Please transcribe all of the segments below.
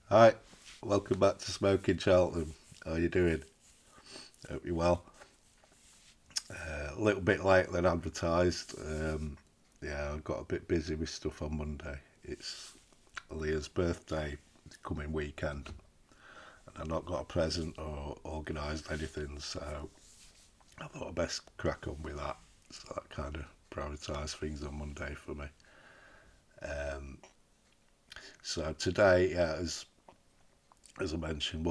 Hi, welcome back to Smoking Cheltenham. How are you doing? Hope you're well. A little bit later than advertised. Yeah, I got a bit busy with stuff on Monday. It's Leah's birthday coming weekend, and I've not got a present or organised anything, so I thought I'd best crack on with that. So that kind of prioritised things on Monday for me. Um, so today, yeah, as I mentioned,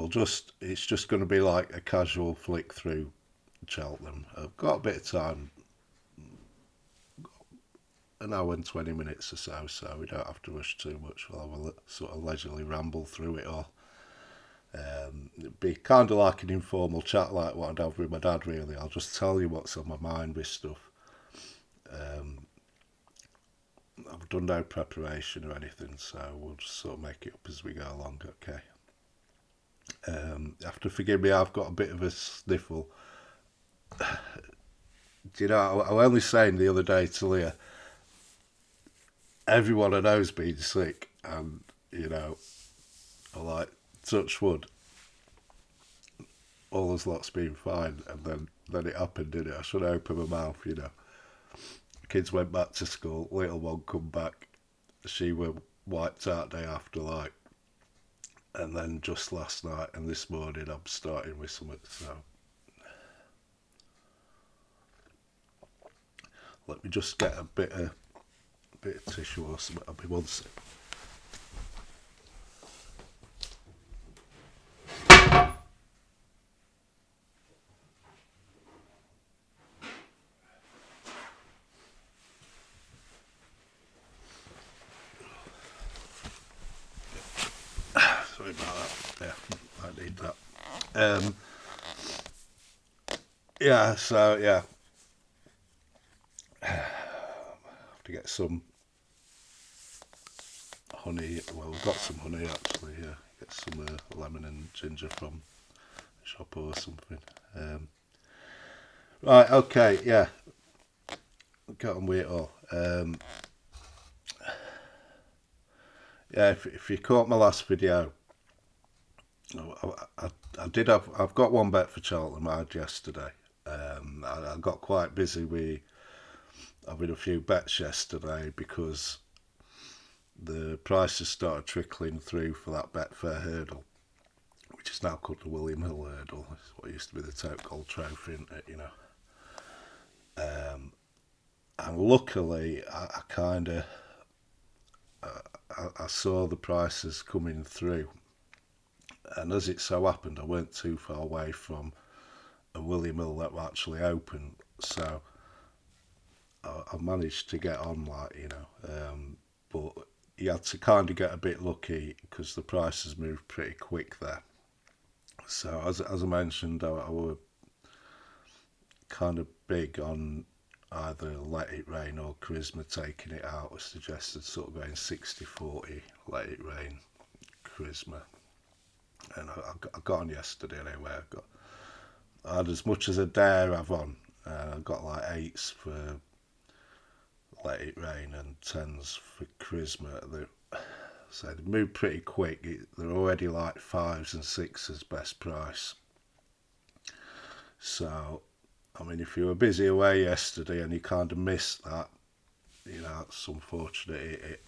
it's just going to be like a casual flick through Cheltenham. I've got a bit of time, an hour and 20 minutes or so we don't have to rush too much. We'll have a sort of leisurely ramble through it all. It'd be kind of like an informal chat, like what I'd have with my dad, really. I'll just tell you what's on my mind with stuff. Um, I've done no preparation or anything, so we'll just sort of make it up as we go along, okay? You have to forgive me, I've got a bit of a sniffle. Do you know, I was only saying the other day to Leah, everyone I know's been sick, and, you know, I like, touch wood, all those lots been fine, and then it happened, didn't it? I should open my mouth, you know. Kids went back to school, little one come back, she were wiped out day after, like, and then just last night and this morning I'm starting with something, so let me just get a bit of tissue or something. I'll be one sec. Sorry about that. Yeah, I need that. Um, yeah, so yeah, have to get some honey. Well, we've got some honey actually. Yeah, get some lemon and ginger from the shop or something. Um, right, okay, yeah, get on with it all. Yeah, if you caught my last video, I did have. I've got one bet for Cheltenham I had yesterday. I got quite busy with having a few bets yesterday because the prices started trickling through for that Betfair hurdle, which is now called the William Hill hurdle. It's what used to be the Tote Gold Trophy, isn't it? You know. And luckily, I kind of I saw the prices coming through, and as it so happened, I weren't too far away from a William Hill that were actually open, so I managed to get on, like, you know. But you had to kind of get a bit lucky because the prices moved pretty quick there. So as I mentioned, I was kind of big on either Let It Rain or Charisma taking it out. I suggested sort of going 60-40, Let It Rain, Charisma. And I got on yesterday anyway. I had as much as a dare have on. I got like eights for Let It Rain and tens for Charisma. So they moved pretty quick. They're already like fives and sixes best price. So, I mean, if you were busy away yesterday and you kind of missed that, you know, it's unfortunate.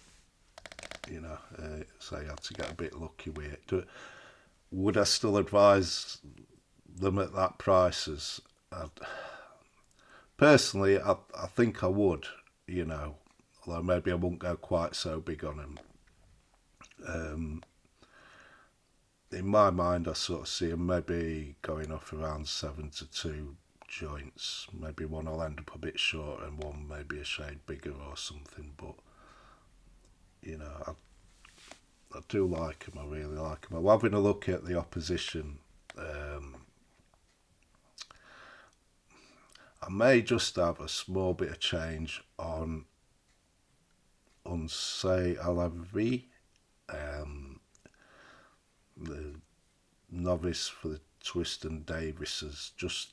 You know, so you had to get a bit lucky with it. Would I still advise them at that prices? Personally, I think I would. You know, although maybe I wouldn't go quite so big on them. Um, in my mind, I sort of see them maybe going off around 7-2 joints. Maybe one will end up a bit short and one maybe a shade bigger or something. But you know, I do like them. I really like them. I'm having a look at the opposition. I may just have a small bit of change on say Alavi, um, the novice for the Twist and Davis has just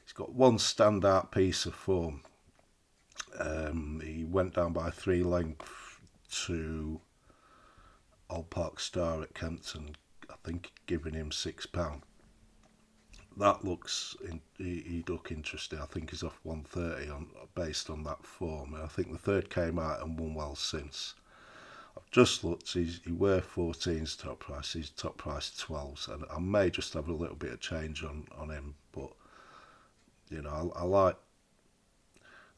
he's got one standout piece of form. He went down by 3 lengths to Old Park Star at Kempton, I think giving him £6. That looks he'd look interesting. I think he's off 130 on based on that form. And I think the third came out and won well since. I've just looked. He were 14's top price. He's top price 12s, and I may just have a little bit of change on him. But I like.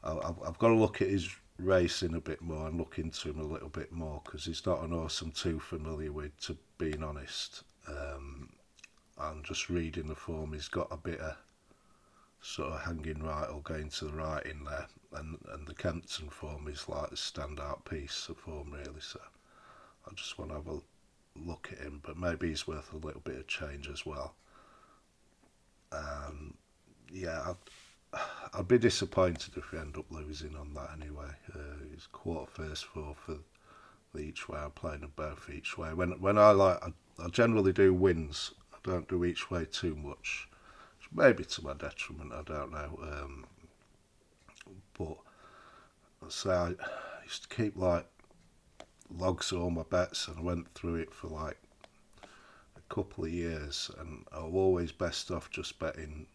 I've got to look at his racing a bit more and look into him a little bit more, because he's not an horse I'm too familiar with, to being honest. And just reading the form, he's got a bit of sort of hanging right or going to the right in there, and the Kempton form is like a standout piece of form really. So I just want to have a look at him, but maybe he's worth a little bit of change as well. Yeah, I'd be disappointed if we end up losing on that anyway. He's quarter first for the each way. I'm playing them both each way. When I generally do wins. I don't do each way too much. Maybe to my detriment, I don't know. But I used to keep like logs of all my bets, and I went through it for like a couple of years, and I was always best off just betting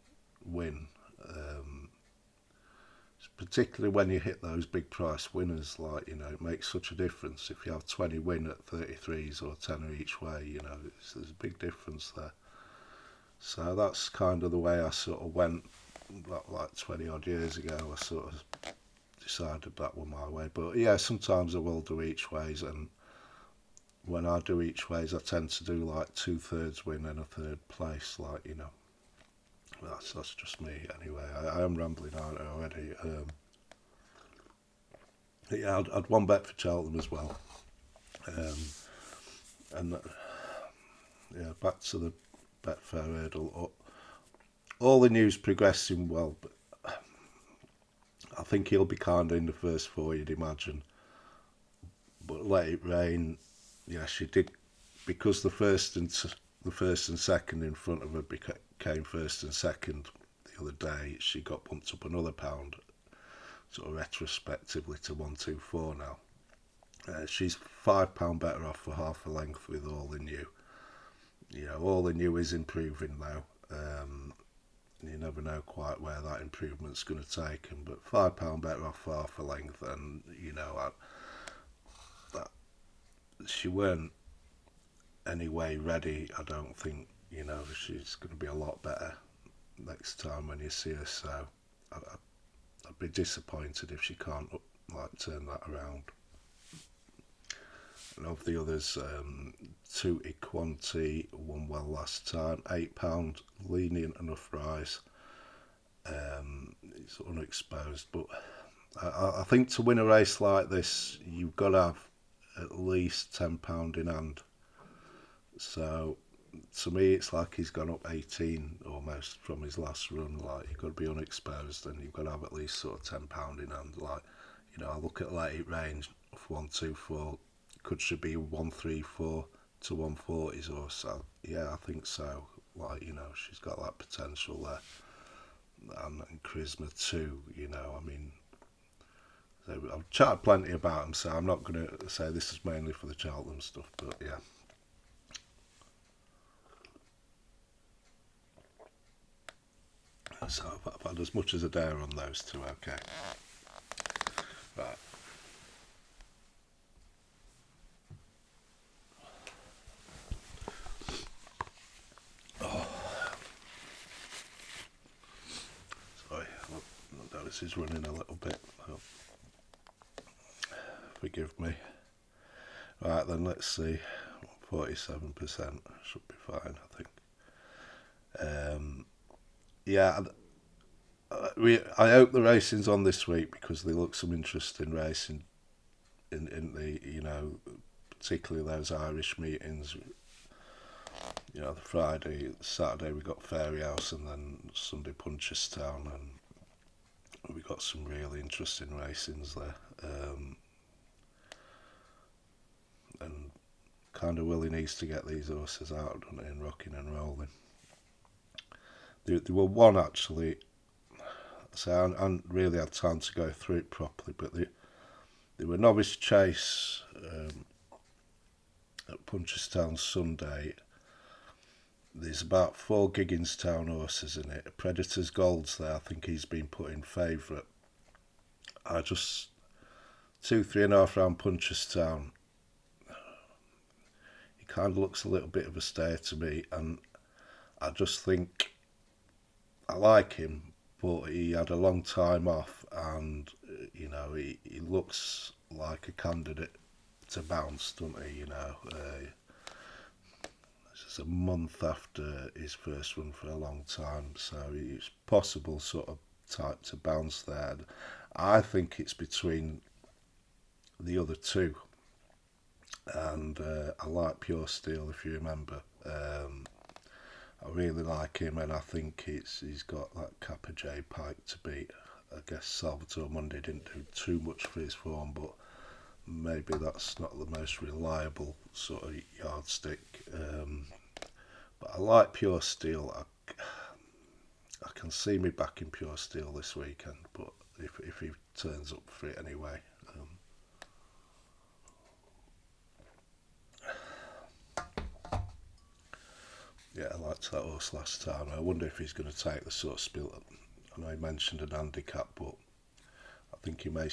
win. Particularly when you hit those big price winners, like it makes such a difference. If you have 20 win at 33s or 10 each way, there's a big difference there. So that's kind of the way I sort of went, like 20 odd years ago. I sort of decided that was my way. But yeah, sometimes I will do each ways, and when I do each ways, I tend to do like 2/3 win and a third place, That's just me anyway. I am rambling out already. Yeah, I'd one bet for Cheltenham as well. And yeah, back to the Betfair hurdle. All the news progressing well, but I think he'll be kind of in the first four, you'd imagine. But Let It Rain, yeah, she did, because the first and second in front of her became first and second the other day. She got bumped up another pound, sort of retrospectively, to 124 now. She's £5 better off for half a length with All the New. All the New is improving now. You never know quite where that improvement's going to take him, but £5 better off for half a length, and that she weren't anyway ready. I don't think she's going to be a lot better next time when you see her. So I'd be disappointed if she can't turn that around. And of the others, Tutti Quanti won well last time. £8, lenient enough rise. It's unexposed, but I think to win a race like this, you've got to have at least £10 in hand. So to me, it's like he's gone up 18 almost from his last run. Like, you've got to be unexposed, and you've got to have at least sort of £10 in hand. Like, I look at Let It Rain of 124. Could she be 134 to 140s or so? Yeah, I think so. She's got that potential there, and charisma too. I've chatted plenty about him, so I'm not going to say this is mainly for the Cheltenham stuff, but yeah. So I've had as much as a dare on those two. Okay, right. This is running a little bit. Oh, forgive me. Right then, let's see. 47% should be fine, I think. Yeah, I hope the racing's on this week, because they look some interesting racing in the particularly those Irish meetings. The Friday, Saturday we got Fairy House, and then Sunday Punchestown, and we got some really interesting racings there, and kind of Willie needs to get these horses out and rocking and rolling. There were one actually, so I hadn't really had time to go through it properly, but they were Novice Chase at Punchestown Sunday. There's about 4 Gigginstown horses in it. Predator's Gold's there. I think he's been put in favourite. I just 2, 3.5 round Punchestown. He kind of looks a little bit of a stare to me, and I just think I like him, but he had a long time off, and he looks like a candidate to bounce, doesn't he? This is a month after his first run for a long time, so it's possible sort of type to bounce there. I think it's between the other two, and I like Pure Steel, if you remember. I really like him, and I think he's got that Kappa J Pike to beat. I guess Salvatore Mundi didn't do too much for his form, but maybe that's not the most reliable sort of yardstick. But I like Pure Steel. I can see me back in Pure Steel this weekend, but if he turns up for it anyway. Yeah, I liked that horse last time. I wonder if he's going to take the sort of spill. I know he mentioned an handicap, but I think he may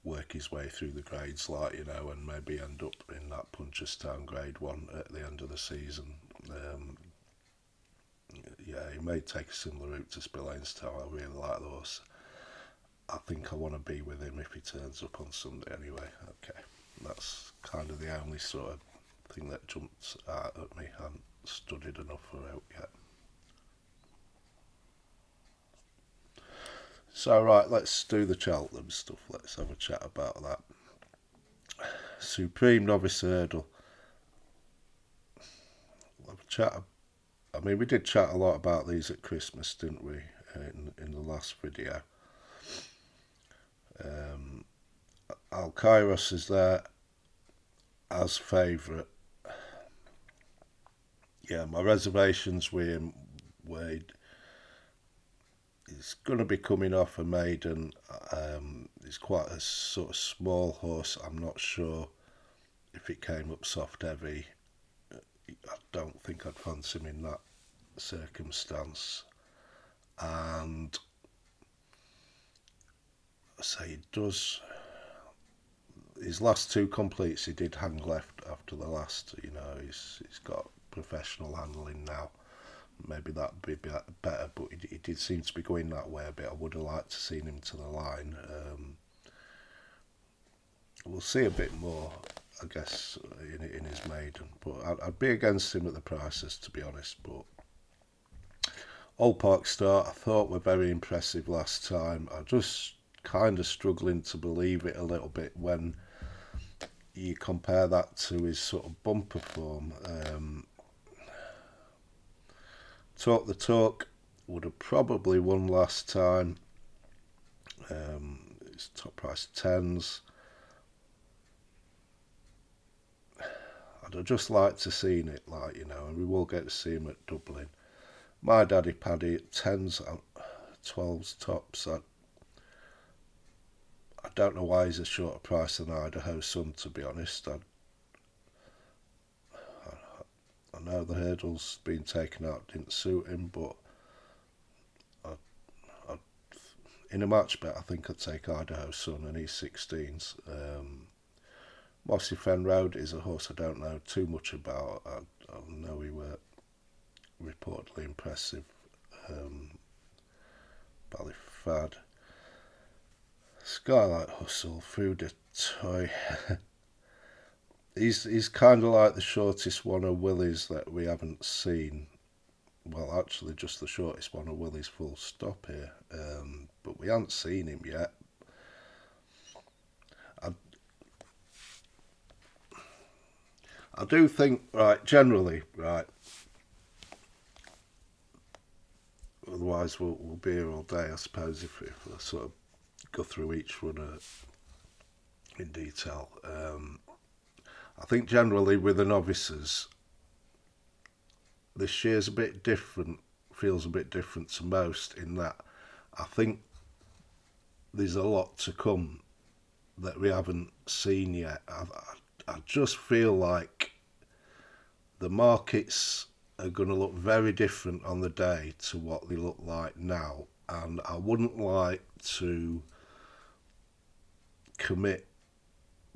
work his way through the grades, and maybe end up in that Punchestown Grade 1 at the end of the season. Yeah, he may take a similar route to Spillanestown. I really like the horse. I think I want to be with him if he turns up on Sunday anyway. Okay, that's kind of the only sort of thing that jumps out at me. I haven't studied enough for out yet. So right, let's do the Cheltenham stuff. Let's have a chat about that. Supreme Novice Hurdle. We'll have a chat. I mean, we did chat a lot about these at Christmas, didn't we? In the last video. Alkairos is there as favourite. Yeah, my reservations with him were he's going to be coming off a maiden. He's quite a sort of small horse. I'm not sure if it came up soft heavy. I don't think I'd fancy him in that circumstance. And I say he does. His last 2 completes, he did hang left after the last. He's got professional handling now. Maybe that'd be better, but he did seem to be going that way a bit. I would have liked to seen him to the line. We'll see a bit more, I guess, in his maiden. But I'd be against him at the prices, to be honest. But Old Park Start, I thought were very impressive last time. I just kind of struggling to believe it a little bit when you compare that to his sort of bumper form. Talk the Talk would have probably won last time. It's top price 10s. I'd have just liked to seen it, and we will get to see him at Dublin. My Daddy Paddy at 10s, 12s tops. I don't know why he's a shorter price than Idaho Sun, to be honest. I know the hurdles being taken out didn't suit him, but in a match bet, I think I'd take Idaho Sun, and he's 16s. Mossy Fen Road is a horse I don't know too much about. I know he were reportedly impressive. Ballyfad. Skylight Hustle, Fuda Toy. He's kind of like the shortest one of Willie's that we haven't seen. Well, actually, just the shortest one of Willie's full stop here. But we haven't seen him yet. I do think, generally, otherwise we'll be here all day, I suppose, if I sort of go through each runner in detail. I think generally with the novices, this year's a bit different, feels a bit different to most in that I think there's a lot to come that we haven't seen yet. I just feel like the markets are going to look very different on the day to what they look like now, and I wouldn't like to commit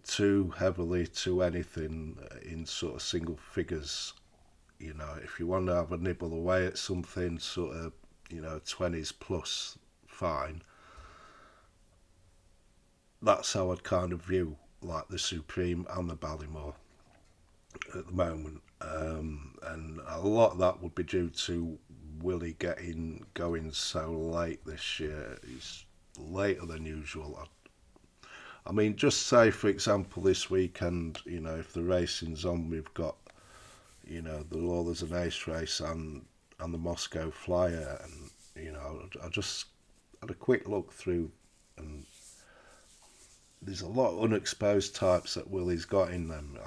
too heavily to anything in sort of single figures. You know, if you want to have a nibble away at something sort of, 20s plus, fine. That's how I'd kind of view like the Supreme and the Ballymore at the moment. And a lot of that would be due to Willie going so late this year. He's later than usual. I mean, just say for example this weekend, if the racing's on, we've got the Lawlers and Ace race and the Moscow Flyer, and I just had a quick look through, and there's a lot of unexposed types that Willie's got in them.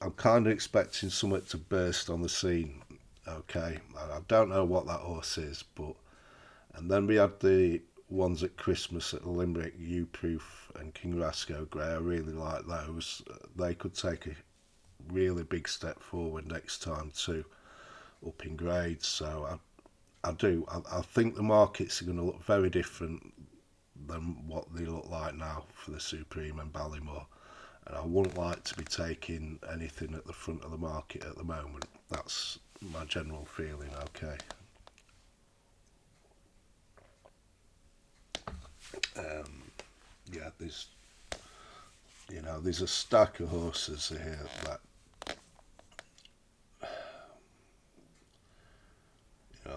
I'm kind of expecting something to burst on the scene. Okay, I don't know what that horse is, but and then we had the ones at Christmas at the Limerick, U Proof and King Rasco Grey. I really like those. They could take a really big step forward next time too, up in grades. So I do. I think the markets are going to look very different than what they look like now for the Supreme and Ballymore. And I wouldn't like to be taking anything at the front of the market at the moment. That's my general feeling, okay. Yeah, there's a stack of horses here that,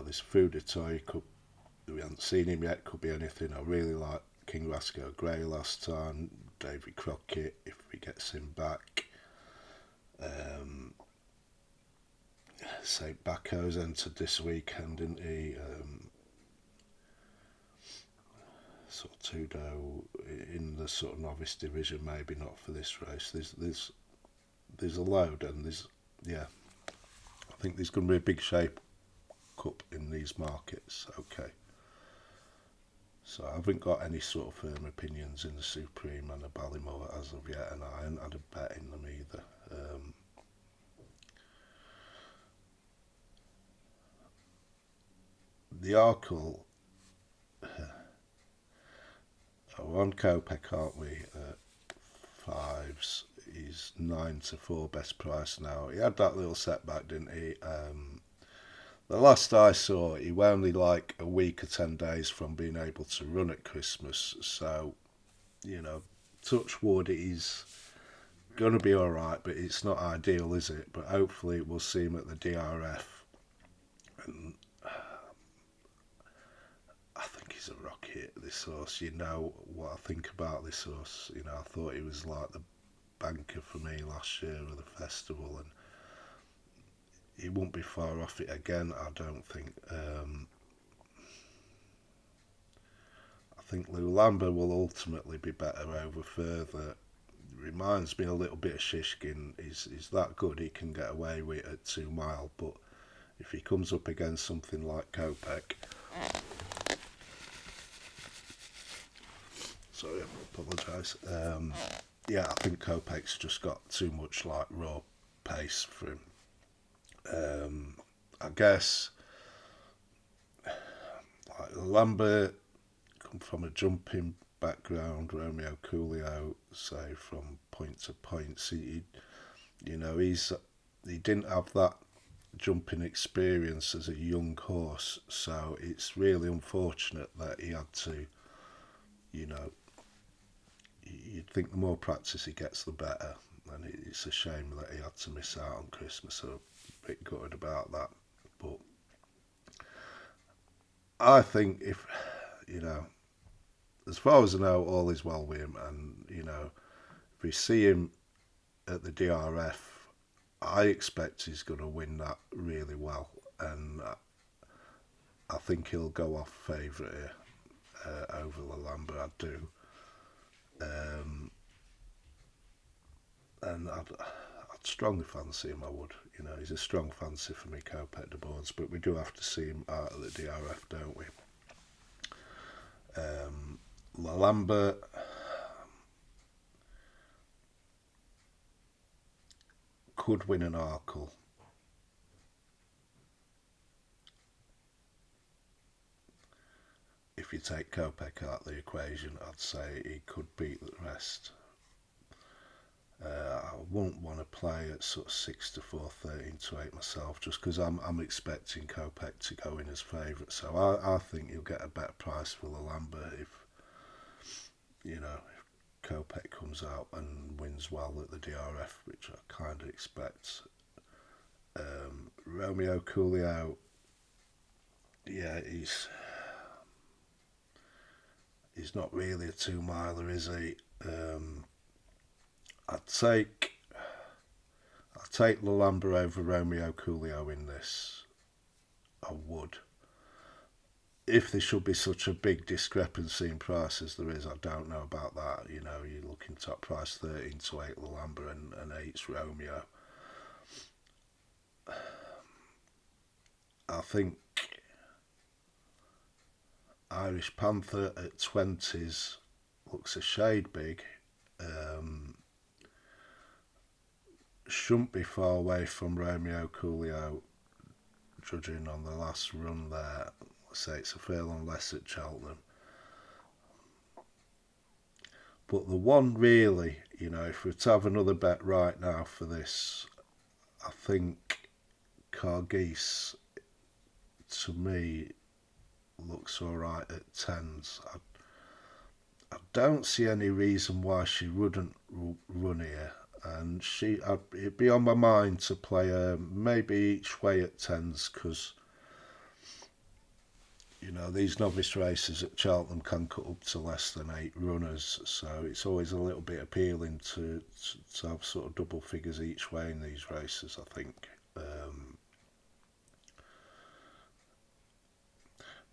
this Toy we haven't seen him yet, could be anything. I really like King Rasco Grey last time, David Crockett, if he gets him back. St. Bacco's entered this weekend, didn't he? Sort of Tudo in the sort of novice division, maybe not for this race. There's a load, and I think there's going to be a big shape up in these markets. Okay. So I haven't got any sort of firm opinions in the Supreme and the Ballymore as of yet, and I haven't had a bet in them either. The Arkle, we're on Kopek, aren't we? Fives. He's 9-4 best price now. He had that little setback, didn't he? The last I saw, he were only like a week or 10 days from being able to run at Christmas. So, touch wood, he's going to be all right, but it's not ideal, is it? But hopefully we'll see him at the DRF. And I think he's a rocket, this horse. You know what I think about this horse. I thought he was like the banker for me last year at the festival, and he won't be far off it again, I don't think. I think Lou Lambert will ultimately be better over further. Reminds me a little bit of Shishkin. He's that good, he can get away with it at 2 mile, but if he comes up against something like Kopek, sorry, I apologise. I think Kopek's just got too much like raw pace for him. I guess like Lambert come from a jumping background, Romeo Coolio, say from point to point. He didn't have that jumping experience as a young horse, so it's really unfortunate that he had to, you'd think the more practice he gets, the better. And it's a shame that he had to miss out on Christmas. So a bit gutted about that. But I think if as far as I know, all is well with him, and if we see him at the DRF, I expect he's going to win that really well, and I think he'll go off favourite here over the Lambert. I do. And I'd strongly fancy him, I would. He's a strong fancy for me, Kopek de Boards, but we do have to see him out at the DRF, don't we? Lambert, could win an Arkle. if you take Kopek out of the equation, I'd say he could beat the rest. I won't want to play at sort of 6-4, 13-8 myself, just because I'm expecting Kopek to go in as favourite. So I think you'll get a better price for Lalamba if Kopek comes out and wins well at the DRF, which I kind of expect. Romeo Coolio, yeah, he's not really a 2-miler, is he? I'd take Lalamba over Romeo Coolio in this. I would. If there should be such a big discrepancy in price as there is, I don't know about that. You're looking top price 13-8 Lalamba and 8's Romeo. I think Irish Panther at 20s looks a shade big. Shouldn't be far away from Romeo Coolio, judging on the last run there. Let's say it's a furlong less at Cheltenham. But the one really, if we're to have another bet right now for this, I think Cargeese, to me, looks alright at 10s. I don't see any reason why she wouldn't run here. And it'd be on my mind to play her maybe each way at 10s, because these novice races at Cheltenham can cut up to less than 8 runners, so it's always a little bit appealing to have sort of double figures each way in these races, I think.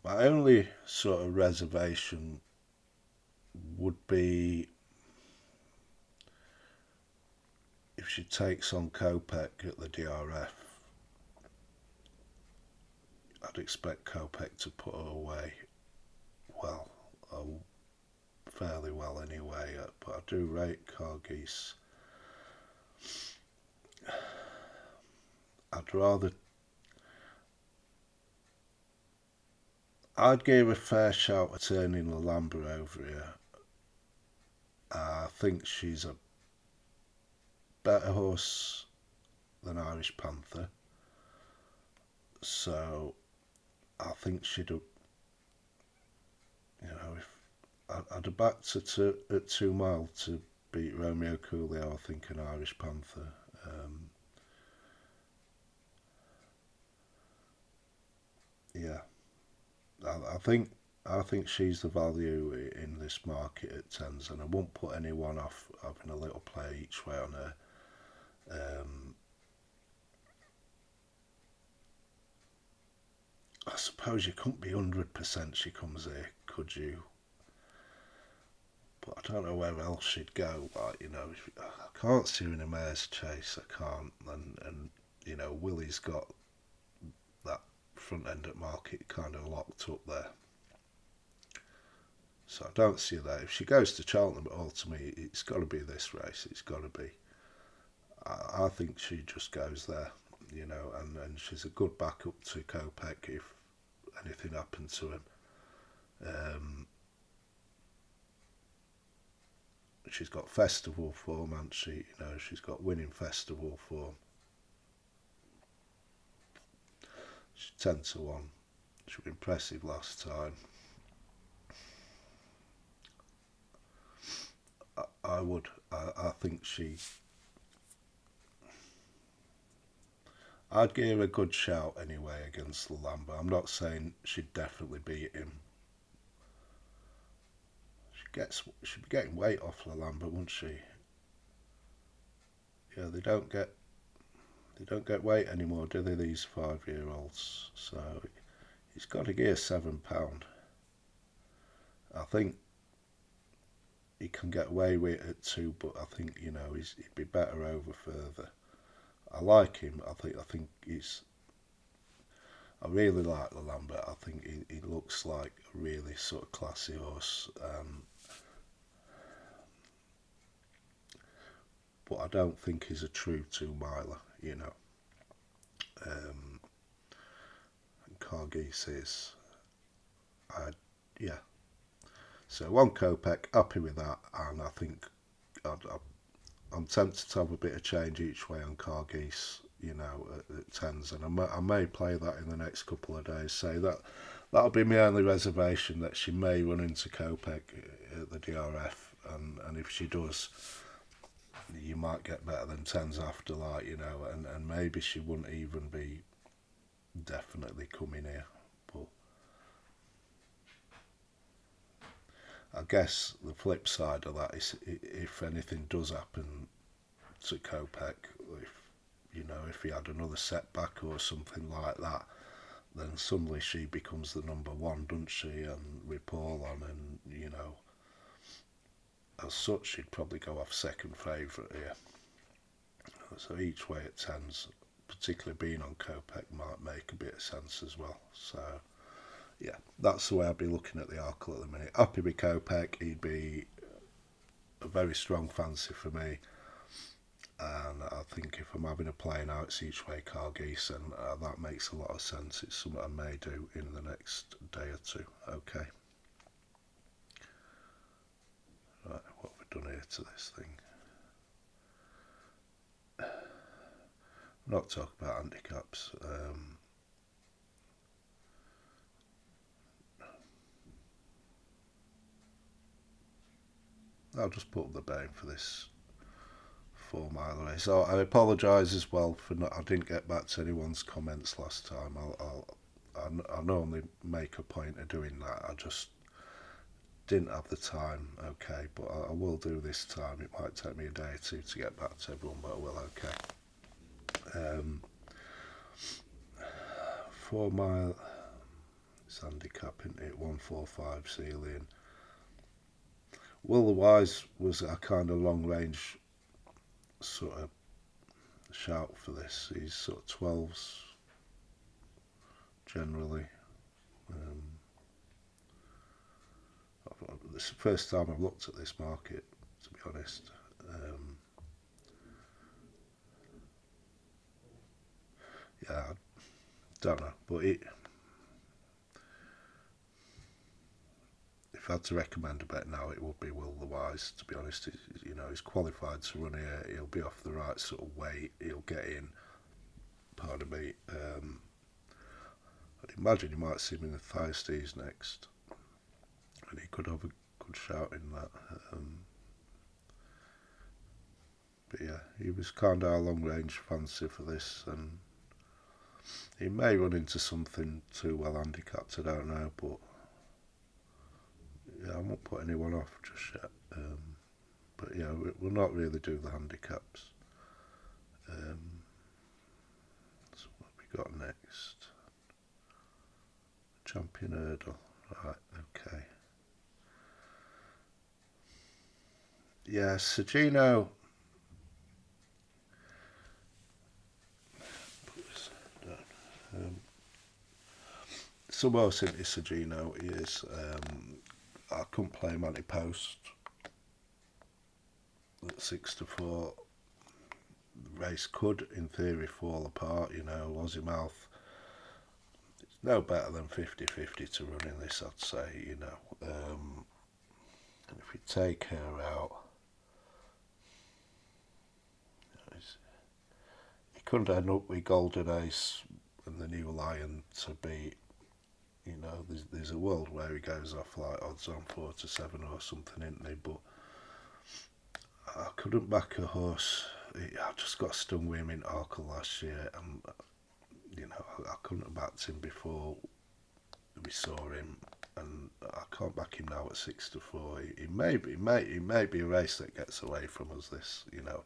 My only sort of reservation would be if she takes on Kopek at the DRF. I'd expect Kopek to put her away fairly well anyway, but I do rate Cargeese. I'd give a fair shout at turning Lalamba over here. I think she's a better horse than Irish Panther, so I think she'd, if I'd have backed her at 2 mile to beat Romeo Coolio, I think, an Irish Panther. Yeah, I think she's the value in this market at 10s, and I won't put anyone off having a little play each way on her. I suppose you couldn't be 100% she comes here, could you? But I don't know where else she'd go. I can't see her in a mare's chase. I can't. And Willie's got that front end at market kind of locked up there. So I don't see that. If she goes to Cheltenham at all, to me, it's got to be this race. It's got to be. I think she just goes there, and she's a good backup to Kopek if anything happened to him. She's got festival form, and she's got winning festival form. She's 10-1. She was impressive last time. I would. I think I'd give her a good shout anyway against Lalamba. I'm not saying she'd definitely beat him. She'd be getting weight off Lalamba, wouldn't she? Yeah, they don't get weight anymore, do they? These 5-year-olds. So he's got to gear £7. I think he can get away with it at 2, but I think he'd be better over further. I like him. I think he's. I really like Lalamba. I think he looks like a really sort of classy horse. But I don't think he's a true 2-miler, and Cargeese is. Yeah, So 1 Kopek, happy with that, and I think I'm tempted to have a bit of change each way on Cargeese, at tens, and I may play that in the next couple of days. Say that'll be my only reservation, that she may run into Kopek at the DRF, and if she does, you might get better than tens after that, and maybe she wouldn't even be definitely coming here. But I guess the flip side of that is, if anything does happen to Kopek, if he had another setback or something like that, then suddenly she becomes the number one, doesn't she? And with Paul on, and as such, she'd probably go off second favourite here. So each way at tens, particularly being on Kopek, might make a bit of sense as well. So yeah, that's the way I'd be looking at the Arkle at the minute. Happy with Kopek, he'd be a very strong fancy for me. And I think if I'm having a play now, it's each way Cargeese, and that makes a lot of sense. It's something I may do in the next day or two. Okay. Right, what have we done here to this thing? Not talk about handicaps. I'll just put up the bearing for this 4-mile race. So I apologise as well for I didn't get back to anyone's comments last time. I normally make a point of doing that. I just didn't have the time. Okay, but I will do this time. It might take me a day or two to get back to everyone, but I will. Okay. 4-mile. It's handicapping it. 145 ceiling. Will the Wise was a kind of long range sort of shout for this. He's sort of 12s generally. This is the first time I've looked at this market, to be honest. Yeah, I don't know, but if I had to recommend a bet now, it would be Will the Wise. To be honest, he's qualified to run here. He'll be off the right sort of weight. He'll get in. Pardon me. I'd imagine you might see him in the Thyestes next, and he could have a good shout in that. But yeah, he was kind of a long range fancy for this, and he may run into something too well handicapped. I don't know, but yeah, I won't put anyone off just yet. But yeah, we'll not really do the handicaps. So what have we got next? Champion hurdle. Right, okay. Yeah, Sergino. Somewhere else into Sergino is I couldn't play him ante-post at 6-4. The race could, in theory, fall apart. Lossiemouth, it's no better than 50-50 to run in this, I'd say. And if we take her out, he couldn't end up with Golden Ace and the New Lion to beat. There's a world where he goes off like odds on 4-7 or something, isn't he? But I couldn't back a horse. I just got stung with him in Arkle last year, and I couldn't have backed him before we saw him, and I can't back him now at 6-4. It may be a race that gets away from us. This, like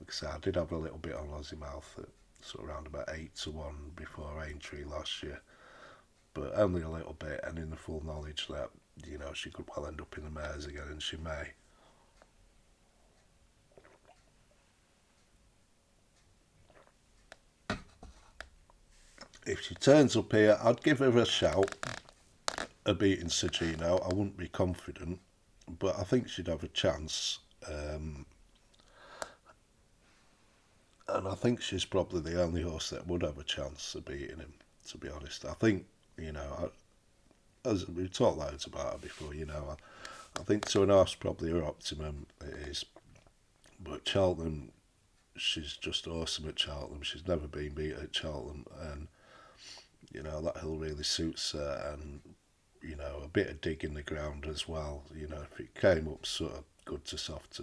I said, I did have a little bit on Lossiemouth at sort of around about 8-1 before Aintree last year, but only a little bit, and in the full knowledge that she could well end up in the mares again, and she may. If she turns up here, I'd give her a shout at beating Sergino. I wouldn't be confident, but I think she'd have a chance. And I think she's probably the only horse that would have a chance of beating him, to be honest. I think, as we've talked loads about her before, I think 2.5's probably her optimum. It is, but Cheltenham, she's just awesome at Cheltenham. She's never been beat at Cheltenham, and that hill really suits her. And a bit of dig in the ground as well. If it came up sort of good to soft,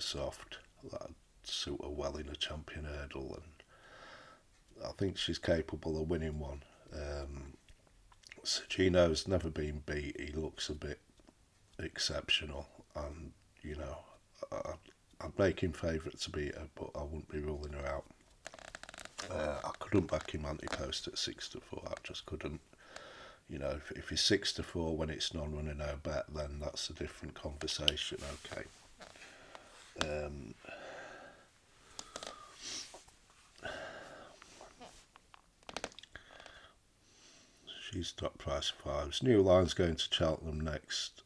that'd suit her well in a champion hurdle. And I think she's capable of winning one. Sergino's never been beat. He looks a bit exceptional, and I'd make him favourite to beat her, but I wouldn't be ruling her out. I couldn't back him ante-post at 6-4. I just couldn't. If he's 6-4 when it's non-running no bet, then that's a different conversation. Okay. She's top price 5s. New line's going to Cheltenham next.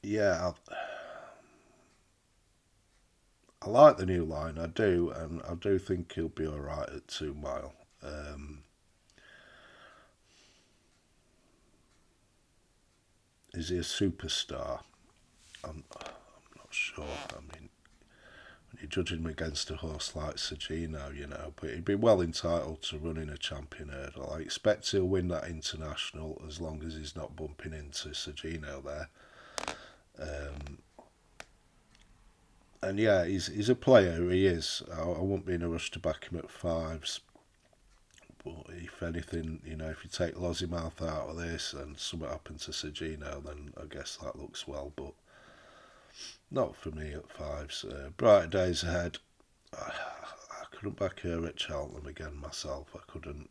Yeah, I like the new line, I do, and I do think he'll be alright at 2 mile. Is he a superstar? I'm not sure. I mean, when you're judging him against a horse like Sergino, but he'd be well entitled to running a champion hurdle. I expect he'll win that international as long as he's not bumping into Sergino there. And yeah, he's a player, he is. I won't be in a rush to back him at 5s. But if anything, if you take Lossiemouth out of this and something happened to Sergino, then I guess that looks well. But not for me at 5s. Brighter days ahead. I couldn't back her at Cheltenham again myself. I couldn't.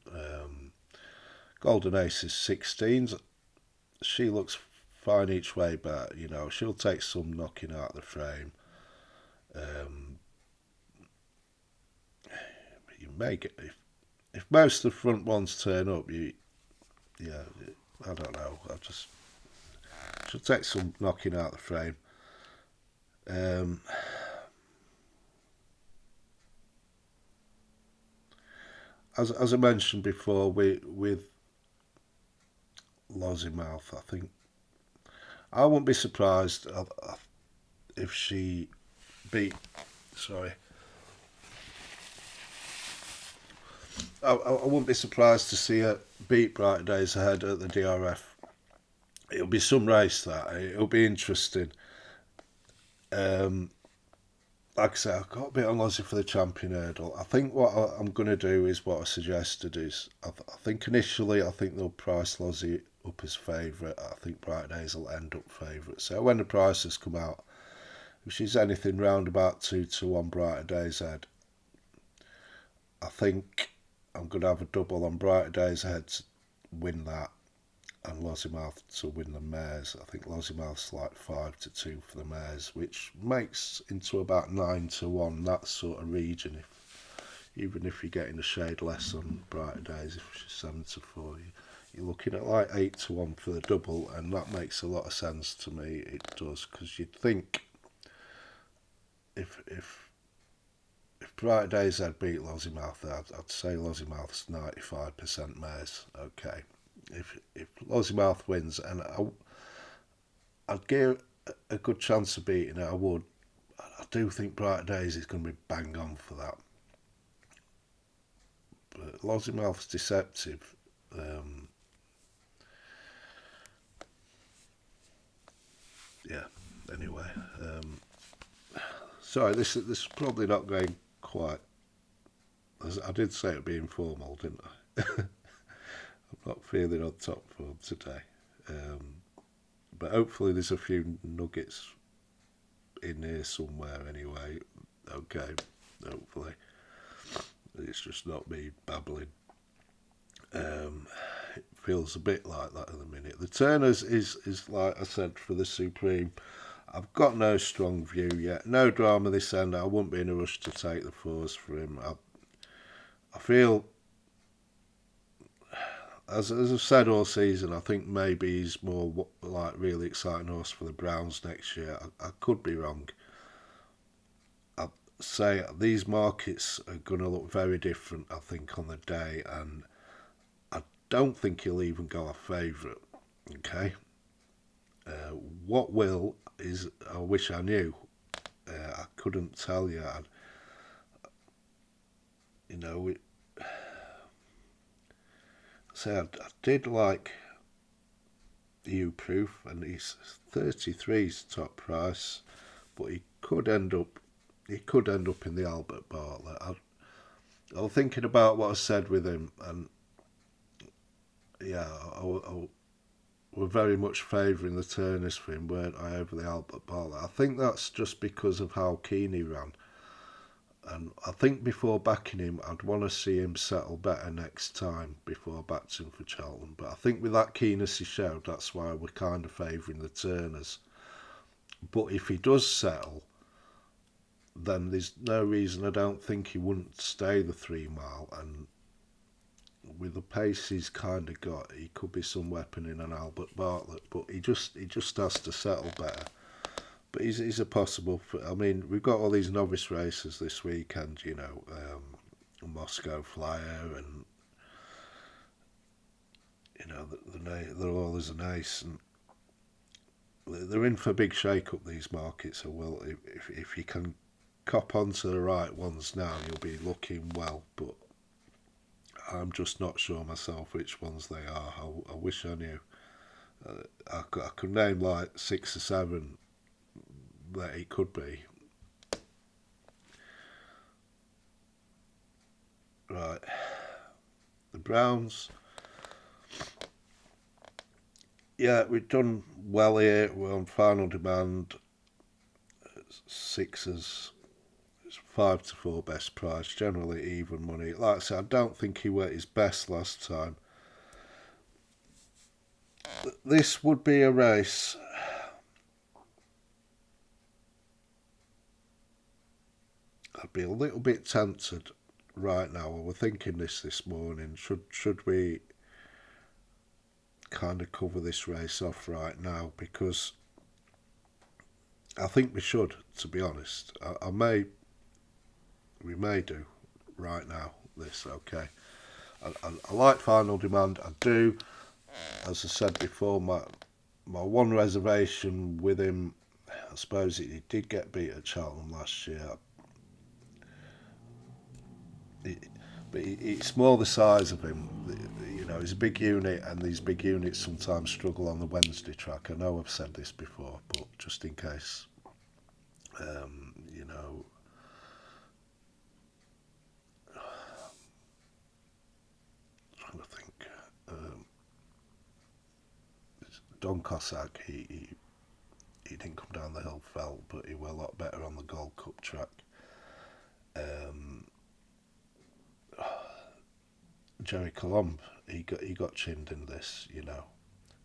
Golden Ace is 16s. She looks fine each way, but she'll take some knocking out of the frame. You may get if most of the front ones turn up, I don't know. She'll take some knocking out of the frame. As I mentioned before, with Lossiemouth, I think I wouldn't be surprised if she beat. Sorry. I wouldn't be surprised to see her beat Brighter Days Ahead at the DRF. It'll be some race that. It'll be interesting. Like I say, I've got a bit on Lozzie for the champion hurdle. I think what I'm going to do is what I suggested is, I think initially they'll price Lozzie up as favourite. I think Brighter Days will end up favourite. So when the prices come out, if she's anything round about 2-1 Brighter Days Ahead, I think I'm going to have a double on Brighter Days Ahead to win that, and Lossiemouth to win the mares. I think Lossiemouth's like 5-2 for the mares, which makes into about 9-1, that sort of region. Even if you're getting a shade less on Brighter Days, if she's 7-4, you're looking at like 8-1 for the double, and that makes a lot of sense to me. It does, because you'd think if Brighter Days had beat Lossiemouth, I'd say Lossiemouth's 95% mares. Okay. If Lossiemouth wins, and I'd give a good chance of beating it, I would. I do think Brighter Days is going to be bang on for that. But Lossiemouth's deceptive. Yeah. Anyway, sorry, this is probably not going quite. I did say it'd be informal, didn't I? I'm not feeling on top form today. But hopefully there's a few nuggets in here somewhere anyway. Okay, hopefully. It's just not me babbling. It feels a bit like that at the minute. The Turners is like I said, for the Supreme. I've got no strong view yet. No drama this end. I wouldn't be in a rush to take the 4s for him. I feel, as I've said all season, I think maybe he's more like really exciting horse for the Browns next year. I could be wrong. I'd say these markets are going to look very different, I think, on the day, and I don't think he'll even go a favourite. Okay. What will, is I wish I knew. I couldn't tell you. You know, I did like U-Proof, and he's 33's top price, but he could end up in the Albert Bartlett. I was thinking about what I said with him, and yeah, I were very much favouring the Turners for him, weren't I, over the Albert Bartlett. I think that's just because of how keen he ran. And I think before backing him, I'd want to see him settle better next time before I backed him for Cheltenham. But I think with that keenness he showed, that's why we're kind of favouring the Turners. But if he does settle, then there's no reason I don't think he wouldn't stay the 3 mile. And with the pace he's kind of got, he could be some weapon in an Albert Bartlett. But he just has to settle better. But he's a possible. I mean, we've got all these novice races this weekend, you know, Moscow Flyer, and you know they're all as an ace, and they're in for a big shake-up, these markets. So, well, if you can cop onto the right ones now, you'll be looking well. But I'm just not sure myself which ones they are. I wish I knew. I could name like 6 or 7 that he could be. Right. The Browns. Yeah, we've done well here. We're on final demand. 6s. It's 5-4 best price. Generally even money. Like I said, I don't think he were his best last time. This would be a race. I'd be a little bit tempted right now. We were thinking this morning. Should we kind of cover this race off right now? Because I think we should, to be honest. We may do right now. This, okay. I like Final Demand. I do. As I said before, my one reservation with him, I suppose he did get beat at Cheltenham last year. But it's more the size of him. You know, he's a big unit, and these big units sometimes struggle on the Wednesday track. I know I've said this before, but just in case, you know. Trying to think. Don Cossack, he didn't come down the hill felt, but he were a lot better on the Gold Cup track. Jerry Colomb, he got chinned in this, you know,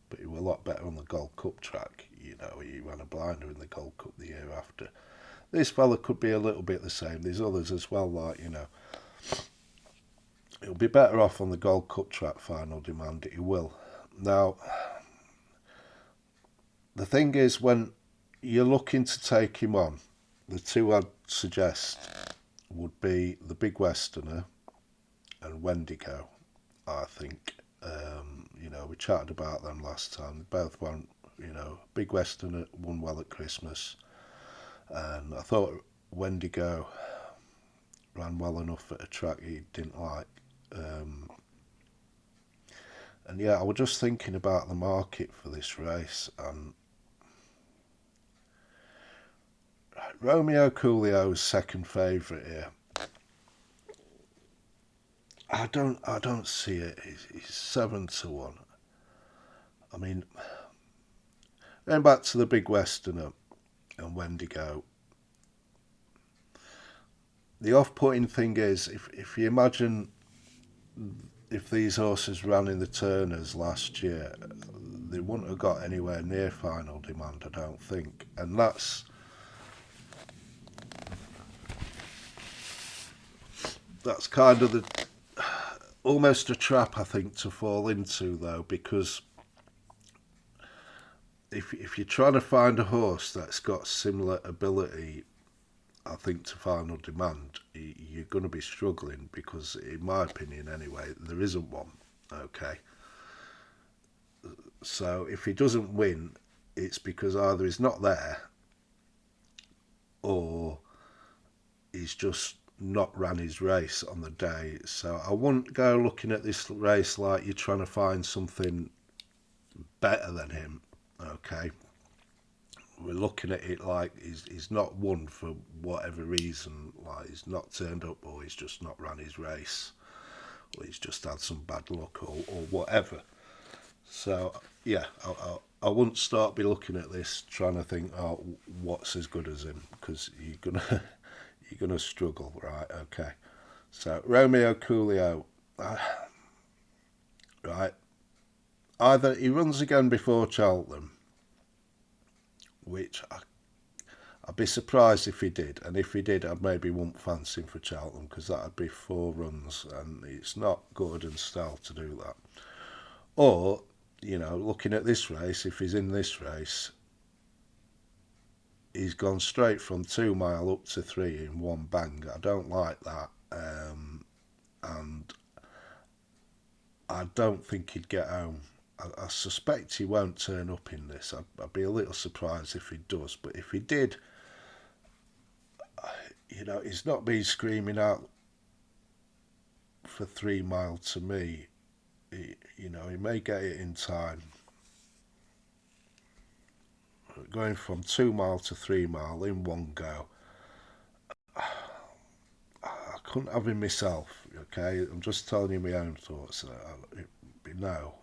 but he was a lot better on the Gold Cup track. You know, he ran a blinder in the Gold Cup the year after. This fella could be a little bit the same. There's others as well, like, you know, he'll be better off on the Gold Cup track. Final Demand, he will. Now, the thing is, when you're looking to take him on, the two I'd suggest would be the Big Westerner and Wendigo, I think. You know, we chatted about them last time. They both won, you know, Big Westerner won well at Christmas. And I thought Wendigo ran well enough at a track he didn't like. And yeah, I was just thinking about the market for this race, and Romeo Coolio's second favourite here. I don't see it. He's 7-1. I mean, going back to the Big Westerner and Wendigo, the off-putting thing is, if you imagine if these horses ran in the Turners last year, they wouldn't have got anywhere near Final Demand, I don't think. And that's kind of the almost a trap, I think, to fall into, though, because if you're trying to find a horse that's got similar ability, I think, to Final Demand, you're going to be struggling, because, in my opinion anyway, there isn't one. Okay. So if he doesn't win, it's because either he's not there or he's just not ran his race on the day. So I wouldn't go looking at this race like you're trying to find something better than him. Okay, we're looking at it like he's not won for whatever reason, like he's not turned up or he's just not ran his race or he's just had some bad luck or whatever. So yeah, I wouldn't start be looking at this trying to think, oh, what's as good as him, because you're gonna you're gonna struggle, right? Okay. So Romeo Coolio, right? Either he runs again before Cheltenham, which I'd be surprised if he did, and if he did, I maybe wouldn't fancy him for Cheltenham because that'd be 4 runs, and it's not good and style to do that. Or, looking at this race, if he's in this race, he's gone straight from 2 mile up to 3 in one bang. I don't like that, and I don't think he'd get home. I suspect he won't turn up in this. I'd be a little surprised if he does, but if he did, he's not been screaming out for 3 mile to me. He may get it in time. Going from 2 mile to 3 mile in one go, I couldn't have him myself. Okay, I'm just telling you my own thoughts. It'd be no,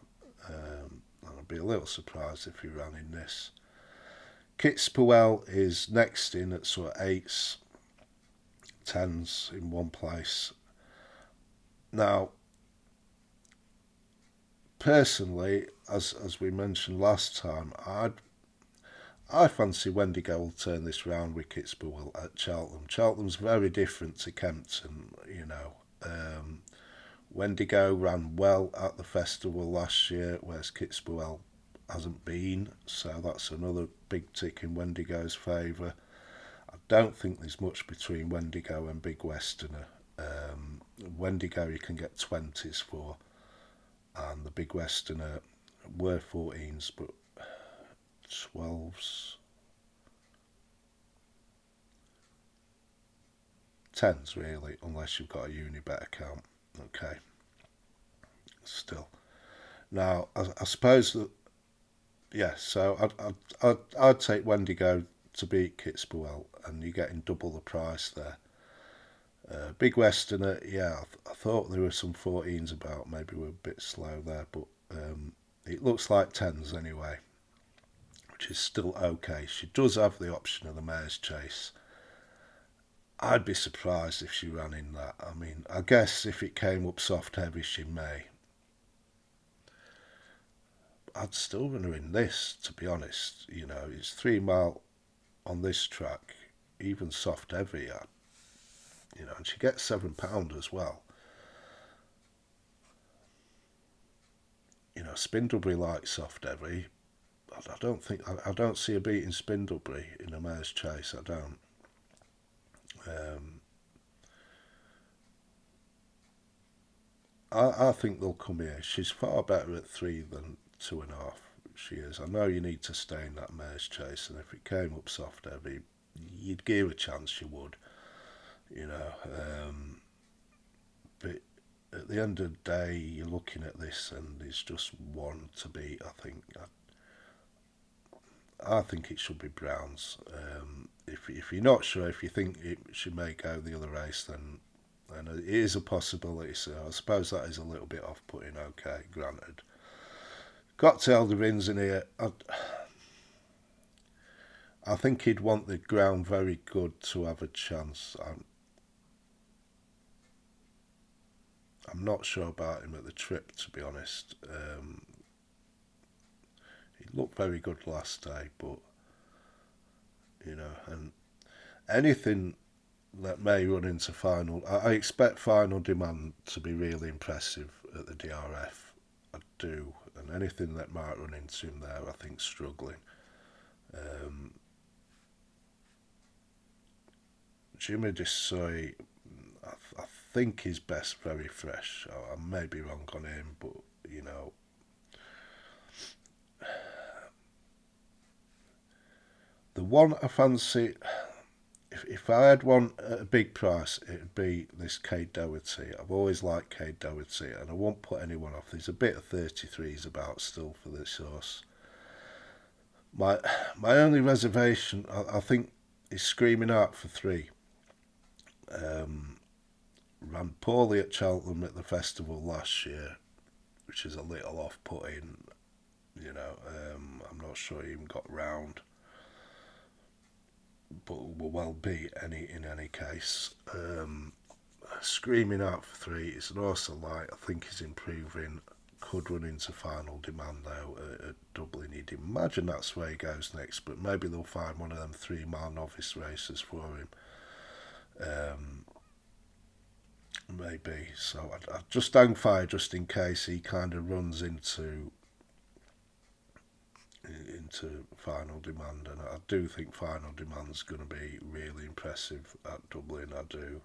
and I'd be a little surprised if he ran in this. Kitzbühel is next in at sort of 8s, 10s in one place. Now, personally, as we mentioned last time, I fancy Wendigo will turn this round with Kitzbühel at Cheltenham. Cheltenham's very different to Kempton, Wendigo ran well at the festival last year, whereas Kitzbühel hasn't been, so that's another big tick in Wendigo's favour. I don't think there's much between Wendigo and Big Westerner. Wendigo you can get 20s for, and the Big Westerner were 14s, but 12s, 10s really, unless you've got a Unibet account. Okay, still. Now, I suppose that, yeah, so I'd take Wendigo to beat Kitzbühel, and you're getting double the price there. Big Westerner, yeah, I thought there were some 14s about, maybe we're a bit slow there, but it looks like 10s anyway, which is still okay. She does have the option of the Mare's Chase. I'd be surprised if she ran in that. I mean, I guess if it came up soft heavy, she may. I'd still run her in this, to be honest. It's 3 mile on this track, even soft heavy, and she gets £7 as well. Spindlebury likes soft heavy. I don't see her beating Spindlebury in a Mare's Chase. I don't. I think they'll come here. She's far better at 3 than 2.5. She is. I know you need to stay in that Mare's Chase, and if it came up soft heavy, you'd give a chance. You would, but at the end of the day, you're looking at this, and there's just one to beat. I think it should be Browns. If you're not sure, if you think she may go the other race, then it is a possibility. So I suppose that is a little bit off-putting. Okay, granted. Cocktail de Vins in here. I think he'd want the ground very good to have a chance. I'm not sure about him at the trip, to be honest. He looked very good last day, but and anything that may run into final, I expect Final Demand to be really impressive at the DRF. I do, and anything that might run into him there, I think struggling. Jimmy Desoy, I think he's best very fresh. I may be wrong on him, but one I fancy, if I had one at a big price, it'd be this Cade Doherty. I've always liked Cade Doherty, and I won't put anyone off. There's a bit of 33s about still for this horse. My my only reservation, I think, is Screaming Out for 3. Ran poorly at Cheltenham at the festival last year, which is a little off-putting. I'm not sure he even got round, but will well be in any case. Screaming Out for 3 is an horse I like. I think he's improving. Could run into Final Demand though at Dublin. You'd imagine that's where he goes next, but maybe they'll find one of them 3-mile novice races for him. Maybe. So I'd just hang fire just in case he kind of runs into Final Demand, and I do think Final Demand's going to be really impressive at Dublin. I do.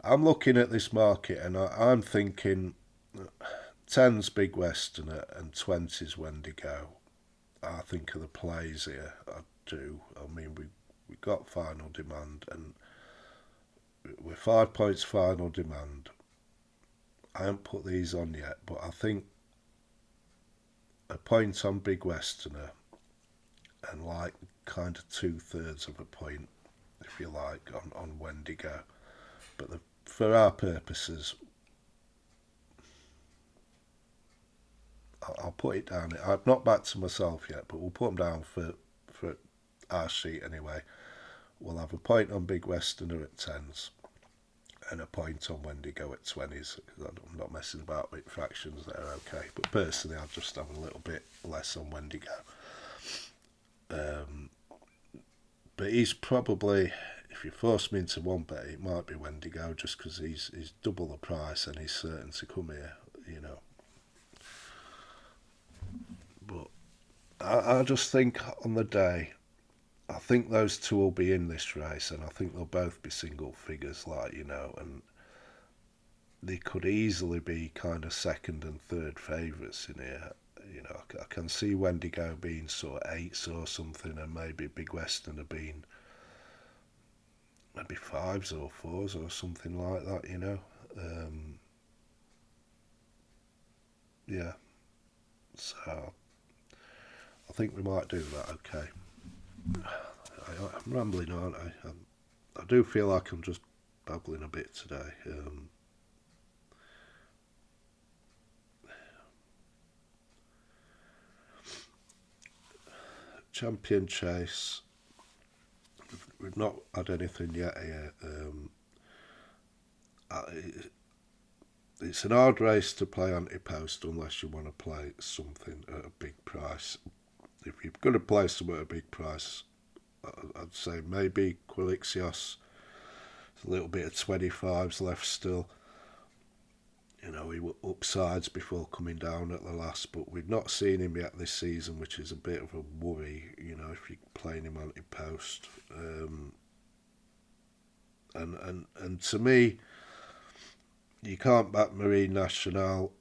I'm looking at this market and I'm thinking 10's Big Westerner and 20's Wendigo. I think of the plays here. I do. I mean, we got Final Demand, and we're 5 points Final Demand. I haven't put these on yet, but I think a point on Big Westerner and like kind of 2/3 of a point, if you like, on Wendigo. But for our purposes, I'll put it down. I'm not back to myself yet, but we'll put them down for our sheet anyway. We'll have a point on Big Westerner at 10s and a point on Wendigo at 20s. I'm not messing about with fractions, they're okay. But personally, I'll just have a little bit less on Wendigo. But he's probably, if you force me into one bet, it might be Wendigo, just because he's double the price and he's certain to come here, But I just think on the day, I think those two will be in this race, and I think they'll both be single figures, and they could easily be kind of second and third favourites in here. I can see Wendigo being sort of 8s or something, and maybe Big Westerner being maybe 5s or 4s or something like that, Yeah, so I think we might do that, okay. I'm rambling, aren't I? I do feel like I'm just babbling a bit today. Champion Chase. We've not had anything yet here. It's an hard race to play ante-post unless you want to play something at a big price. If you're going to play something at a big price, I'd say maybe Quilixios. There's a little bit of 25s left still. He were upsides before coming down at the last, but we've not seen him yet this season, which is a bit of a worry, if you're playing him anti-post. And to me, you can't back Marine Nationale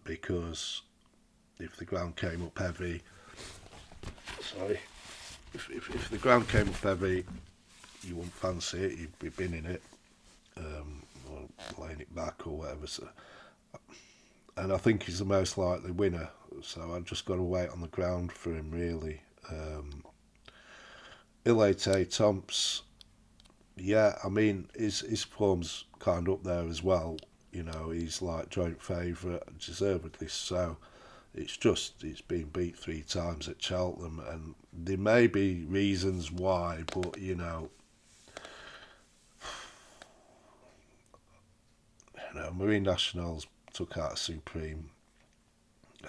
because if the ground came up heavy, if the ground came up heavy, you wouldn't fancy it, you'd be binning it, or laying it back or whatever. So, and I think he's the most likely winner, so I've just got to wait on the ground for him, really. Ilete Tomps, yeah, I mean, his form's kind of up there as well. He's like joint favourite, deservedly so. It's been beat 3 times at Cheltenham, and there may be reasons why, but Marine Nationals took out a Supreme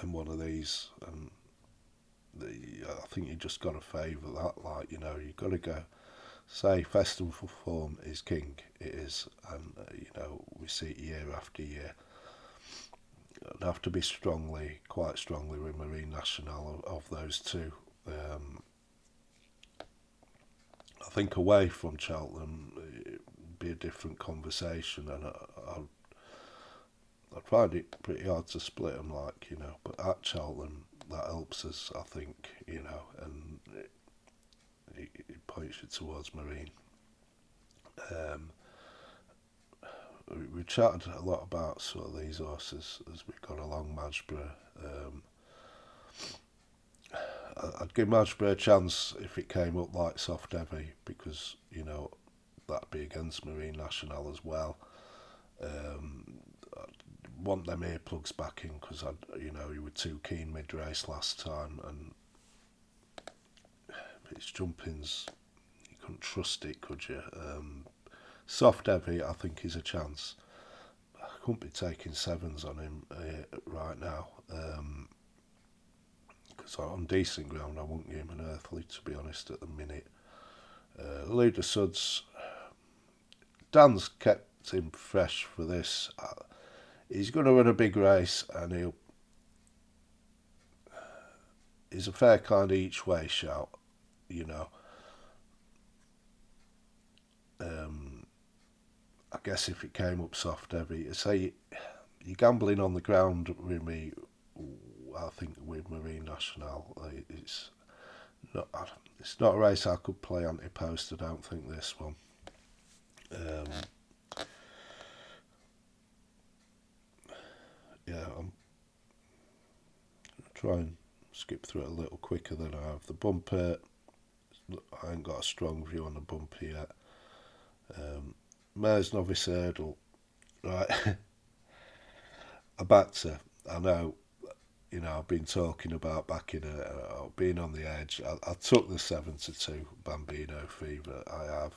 and one of these, and I think you just got to favour that. You've got to go. Say festival form is king. It is, and we see it year after year. It'd have to be quite strongly with Marine Nationale of those two. I think away from Cheltenham, it'd be a different conversation, and I'd find it pretty hard to split them, but at Cheltenham, that helps us, I think, and points you towards Marine. We chatted a lot about sort of these horses as we got along. Madgeborough. I'd give Madgeborough a chance if it came up like soft heavy, because that'd be against Marine National as well. I'd want them earplugs back in, because you were too keen mid race last time, and its jumpings, you couldn't trust it, could you? Soft heavy, I think, is a chance. I couldn't be taking sevens on him right now, because on decent ground I wouldn't give him an earthly, to be honest, at the minute. Leader Suds, Dan's kept him fresh for this. He's going to run a big race, and he's a fair kind of each way shout, I guess if it came up soft heavy, say you're gambling on the ground with me. I think with Marine National, it's not a race I could play ante-post. I don't think this one. I'm try and skip through it a little quicker than I have. The bumper, I ain't got a strong view on the bumper yet. Mare's Novice Hurdle, right? I know, I've been talking about backing being on the edge. I took the 7-2 Bambino Fever. I have.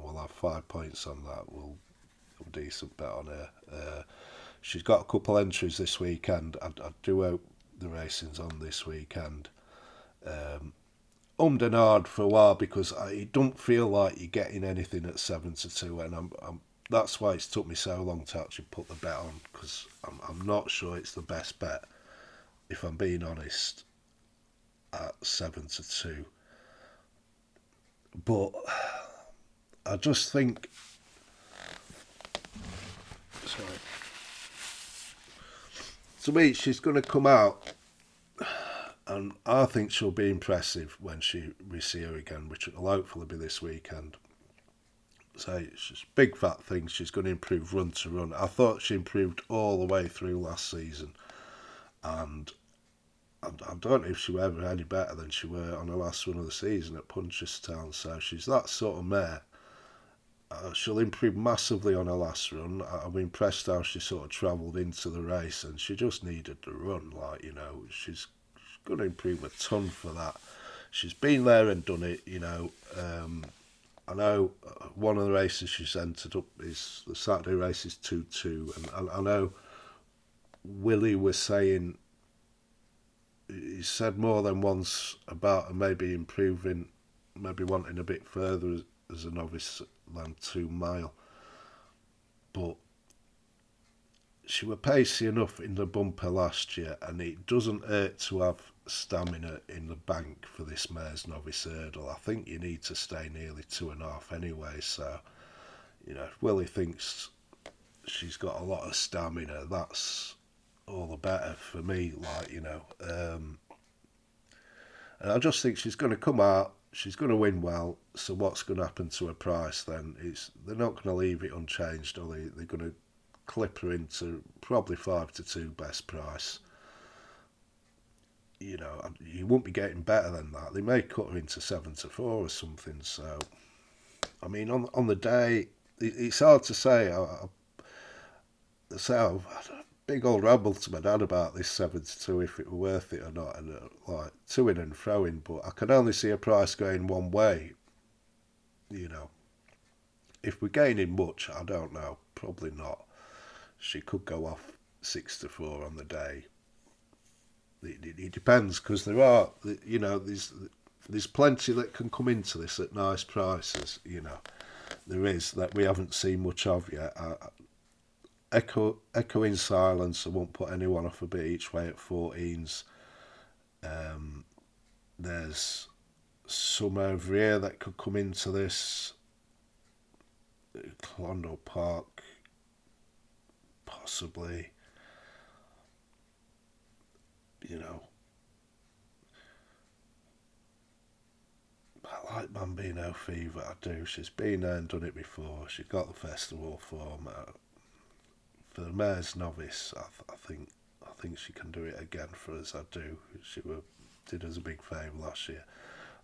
We'll have 5 points on that. We'll have a decent bet on her. She's got a couple entries this weekend. I do hope the racing's on this weekend. And hard for a while, because it don't feel like you're getting anything at 7-2, and that's why it's took me so long to actually put the bet on, because I'm not sure it's the best bet, if I'm being honest, at 7-2. But I just think, sorry, to me she's going to come out, and I think she'll be impressive when we see her again, which will hopefully be this weekend. So she's a big fat thing. She's going to improve run to run. I thought she improved all the way through last season, and I don't know if she were ever any better than she were on the last run of the season at Punchestown. So she's that sort of mare. She'll improve massively on her last run. I'm impressed how she sort of travelled into the race, and she just needed the run. She's going to improve a ton for that. She's been there and done it, I know one of the races she's entered up is the Saturday race is 2-2, and I know Willie was saying, he said more than once about maybe improving, maybe wanting a bit further as a novice than 2 mile, but she were pacey enough in the bumper last year, and it doesn't hurt to have stamina in the bank for this Mare's Novice Hurdle. I think you need to stay nearly 2.5 anyway, so if Willie thinks she's got a lot of stamina, that's all the better for me, and I just think she's going to come out, she's going to win well. So what's going to happen to her price then? They're not going to leave it unchanged, are they? They're going to clip her into probably 5-2 best price. You won't be getting better than that. They may cut her into 7-4 or something. So, I mean, on the day, it's hard to say. I've had a big old ramble to my dad about this 7-2, if it were worth it or not, and to in and fro in. But I can only see a price going one way. If we're gaining much, I don't know. Probably not. She could go off 6-4 on the day. It depends, because there are, there's plenty that can come into this at nice prices. There is, that we haven't seen much of yet. Echoing Silence, I won't put anyone off a bit each way at 14s. There's some over here that could come into this. Clondo Park, possibly. I like Bambino Fever, I do. She's been there and done it before. She got the festival form. For the Mayor's Novice, I think she can do it again for us. I do. Did us a big favour last year.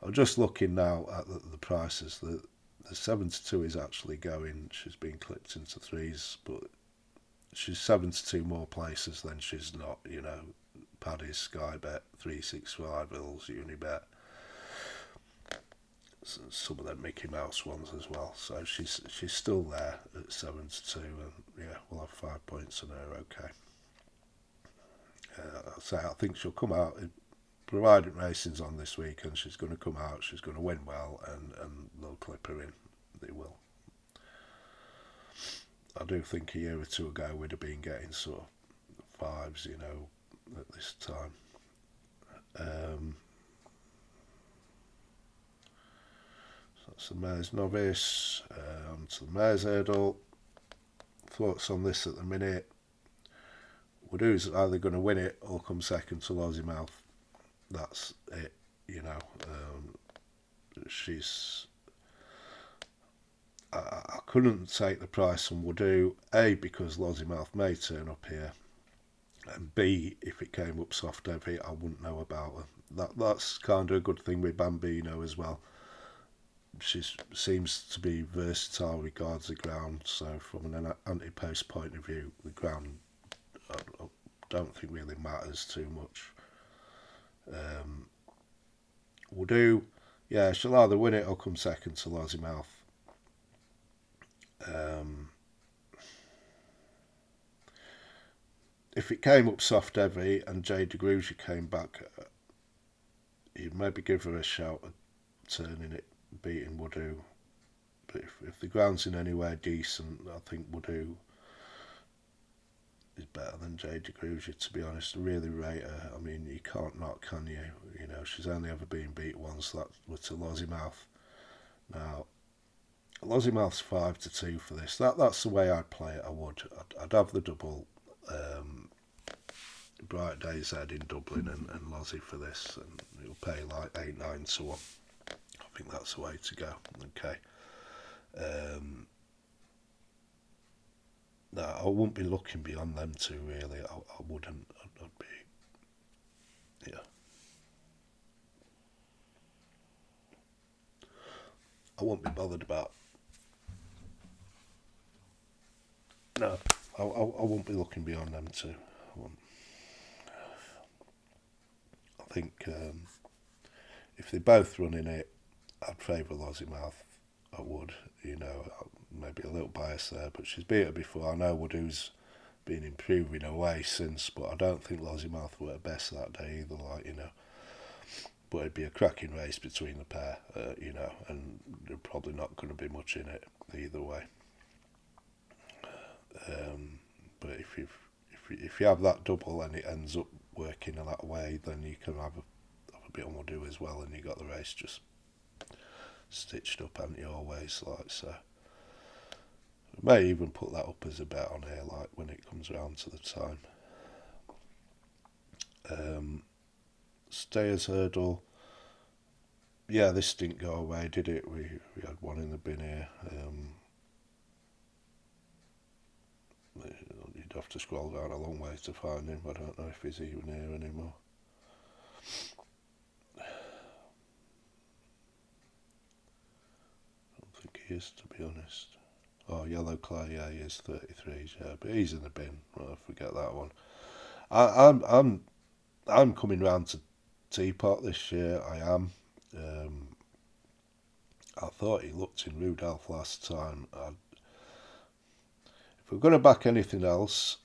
I'm just looking now at the prices. The 72 is actually going. She's been clipped into threes, but she's 72 more places than she's not. You know, Paddy's, Sky Bet, 365, Hills, Unibet. Some of them Mickey Mouse ones as well. So she's still there at 72, and yeah, we'll have 5 points on her. Okay. So I think she'll come out, provided racing's on this weekend. She's going to come out. She's going to win well, and they'll clip her in. They will. I do think a year or two ago we'd have been getting sort of fives, you know, at this time. So that's the Mayor's Novice. On to the Mayor's Hurdle. Thoughts on this at the minute? Woodo's either going to win it or come second to Lossiemouth. That's it, you know. I couldn't take the price on Woodoo, A, because Lossiemouth may turn up here, and B, if it came up soft heavy, I wouldn't know about her. That's kind of a good thing with Bambino as well. She seems to be versatile regards the ground, so from an ante-post point of view, the ground I don't think really matters too much. Woodoo, yeah, she'll either win it or come second to Lossiemouth. If it came up soft heavy and Jade DeGrugia came back, you'd maybe give her a shout at turning it, beating Woodoo. But if the ground's in anywhere decent, I think Woodoo is better than Jade DeGrugia, to be honest. I really rate her. I mean, you can't knock, can you? You know, she's only ever been beat once. That was to Lossiemouth. Now, Lossiemouth's 5-2 for this. That's the way I'd play it. I would. I'd have the double. Bright Days Head in Dublin and Lossie for this, and you'll pay like 8-9 to 1. I think that's the way to go. Okay. No, I wouldn't be looking beyond them two really. I wouldn't. I'd be, yeah. I won't be bothered about. No, I won't be looking beyond them two. I think if they're both running it, I'd favour Lossiemouth. I would, you know, maybe a little bias there, but she's beat her before. I know Woodoo's been improving away since, but I don't think Lossiemouth were her best that day either, like, you know. But it'd be a cracking race between the pair, you know, and there's probably not going to be much in it either way. But if you have that double and it ends up working in that way, then you can have a bit on Woodoo as well, and you got the race just stitched up, haven't you, always, like so. I may even put that up as a bet on here, like when it comes around to the time. Stayers Hurdle. Yeah, this didn't go away, did it? We had one in the bin here. You'd have to scroll down a long way to find him. I don't know if he's even here anymore. I don't think he is, to be honest. Oh, Yellow Clay, yeah, he is 33s, yeah, but he's in the bin. Well, forget that one. I'm coming round to Teapot this year. I am. I thought he looked in Rudolph last time. If we're going to back anything else,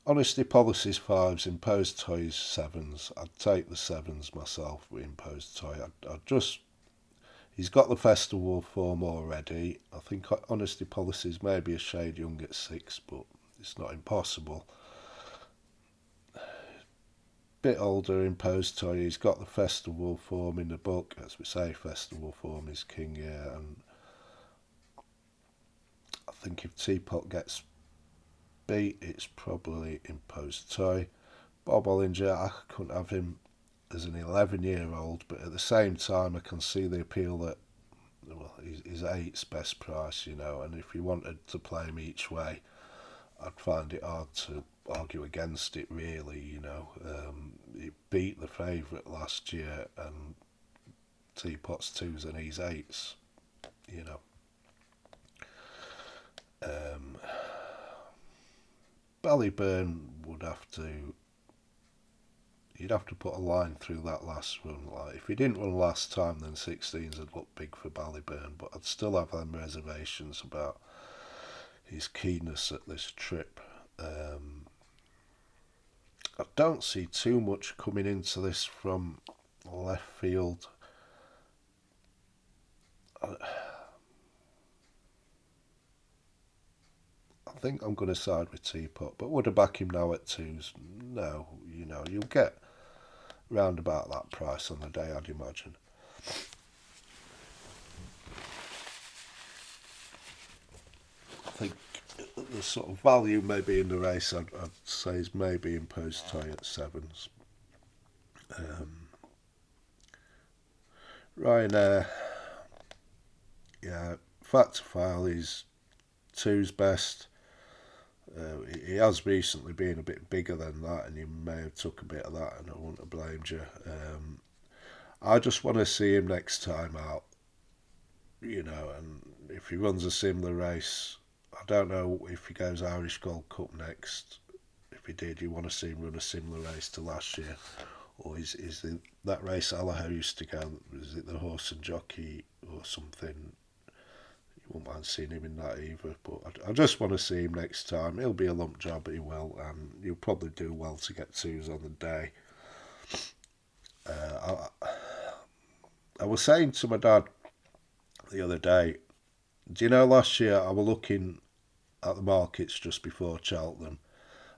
Honesty Policies 5s, Imposed Toys 7s. I'd take the 7s myself with Imposed Toy. He's got the festival form already. I think Honesty Policies may be a shade young at 6, but it's not impossible. Bit older, Imposed Toy. He's got the festival form in the book. As we say, festival form is king, yeah. And I think if Teapot gets beat, it's probably Imposed Toy. Bob Ollinger, I couldn't have him as an 11-year-old, but at the same time, I can see the appeal that, well, he's eight's best price, you know, and if you wanted to play him each way, I'd find it hard to argue against it, really, you know. He beat the favourite last year, and Teapot's twos and he's eights, you know. Ballyburn would have to. You'd have to put a line through that last run. Like if he didn't run last time, then 16s would look big for Ballyburn. But I'd still have them reservations about his keenness at this trip. I don't see too much coming into this from left field. I think I'm going to side with Teapot, but would I back him now at twos? No, you know, you'll get round about that price on the day, I'd imagine. I think the sort of value maybe in the race I'd say is maybe imposed tie at sevens. Ryanair, yeah, fact file is two's best. He has recently been a bit bigger than that, and you may have took a bit of that, and I wouldn't have blamed you. I just want to see him next time out, you know, and if he runs a similar race, I don't know if he goes Irish Gold Cup next. If he did, you want to see him run a similar race to last year, or is that race Allaho used to go? Is it the Horse and Jockey or something? Wouldn't mind seeing him in that either, but I just want to see him next time. He'll be a lump job, he will, and he'll probably do well to get twos on the day. I was saying to my dad the other day, do you know last year I was looking at the markets just before Cheltenham.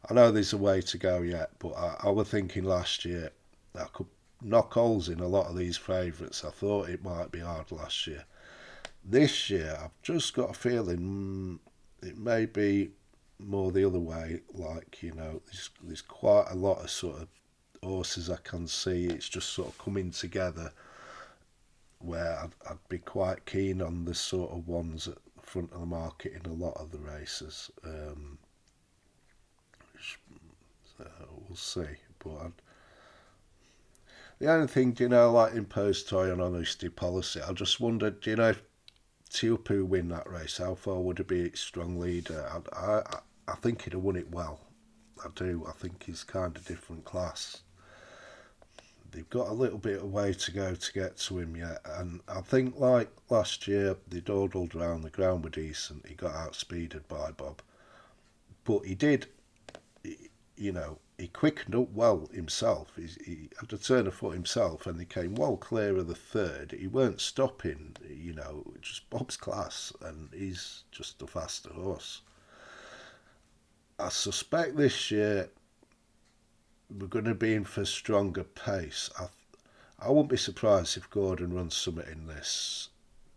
I know there's a way to go yet, but I was thinking last year I could knock holes in a lot of these favourites. I thought it might be hard last year. This year, I've just got a feeling it may be more the other way. Like, you know, there's quite a lot of sort of horses I can see. It's just sort of coming together where I'd be quite keen on the sort of ones at the front of the market in a lot of the races. So we'll see. But the only thing, do you know, like imposed toy and honesty policy, I just wondered, do you know, if Teahupoo win that race, how far would he be its strong leader? I think he'd have won it well. I do. I think he's kind of different class. They've got a little bit of way to go to get to him yet, and I think like last year they dawdled around, the ground were decent. He got outspeeded by Bob, but he did. You know, he quickened up well himself. He had to turn a foot himself, and he came well clear of the third. He weren't stopping, you know, just Bob's class, and he's just a faster horse. I suspect this year we're going to be in for stronger pace. I wouldn't be surprised if Gordon runs something in this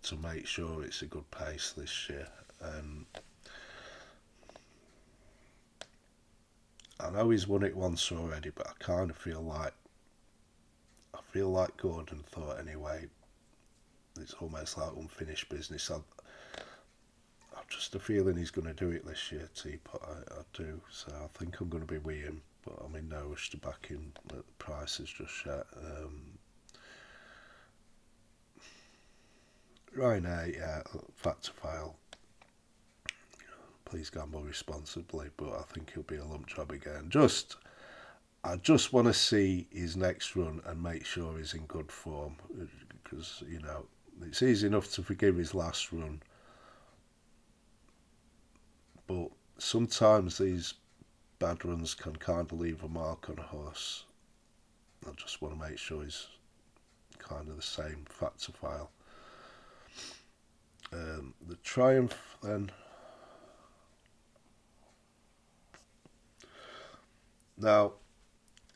to make sure it's a good pace this year. I know he's won it once already, but I kind of feel like Gordon thought anyway. It's almost like unfinished business. I've just a feeling he's going to do it this year, Teapot. I do. So I think I'm going to be with him, but I'm in no rush to back him at the prices just yet. Ryanair, yeah, fact to file. Please gamble responsibly, but I think he'll be a lump job again. I just want to see his next run and make sure he's in good form, because, you know, it's easy enough to forgive his last run, but sometimes these bad runs can kind of leave a mark on a horse. I just want to make sure he's kind of the same fact to file. The Triumph then. Now,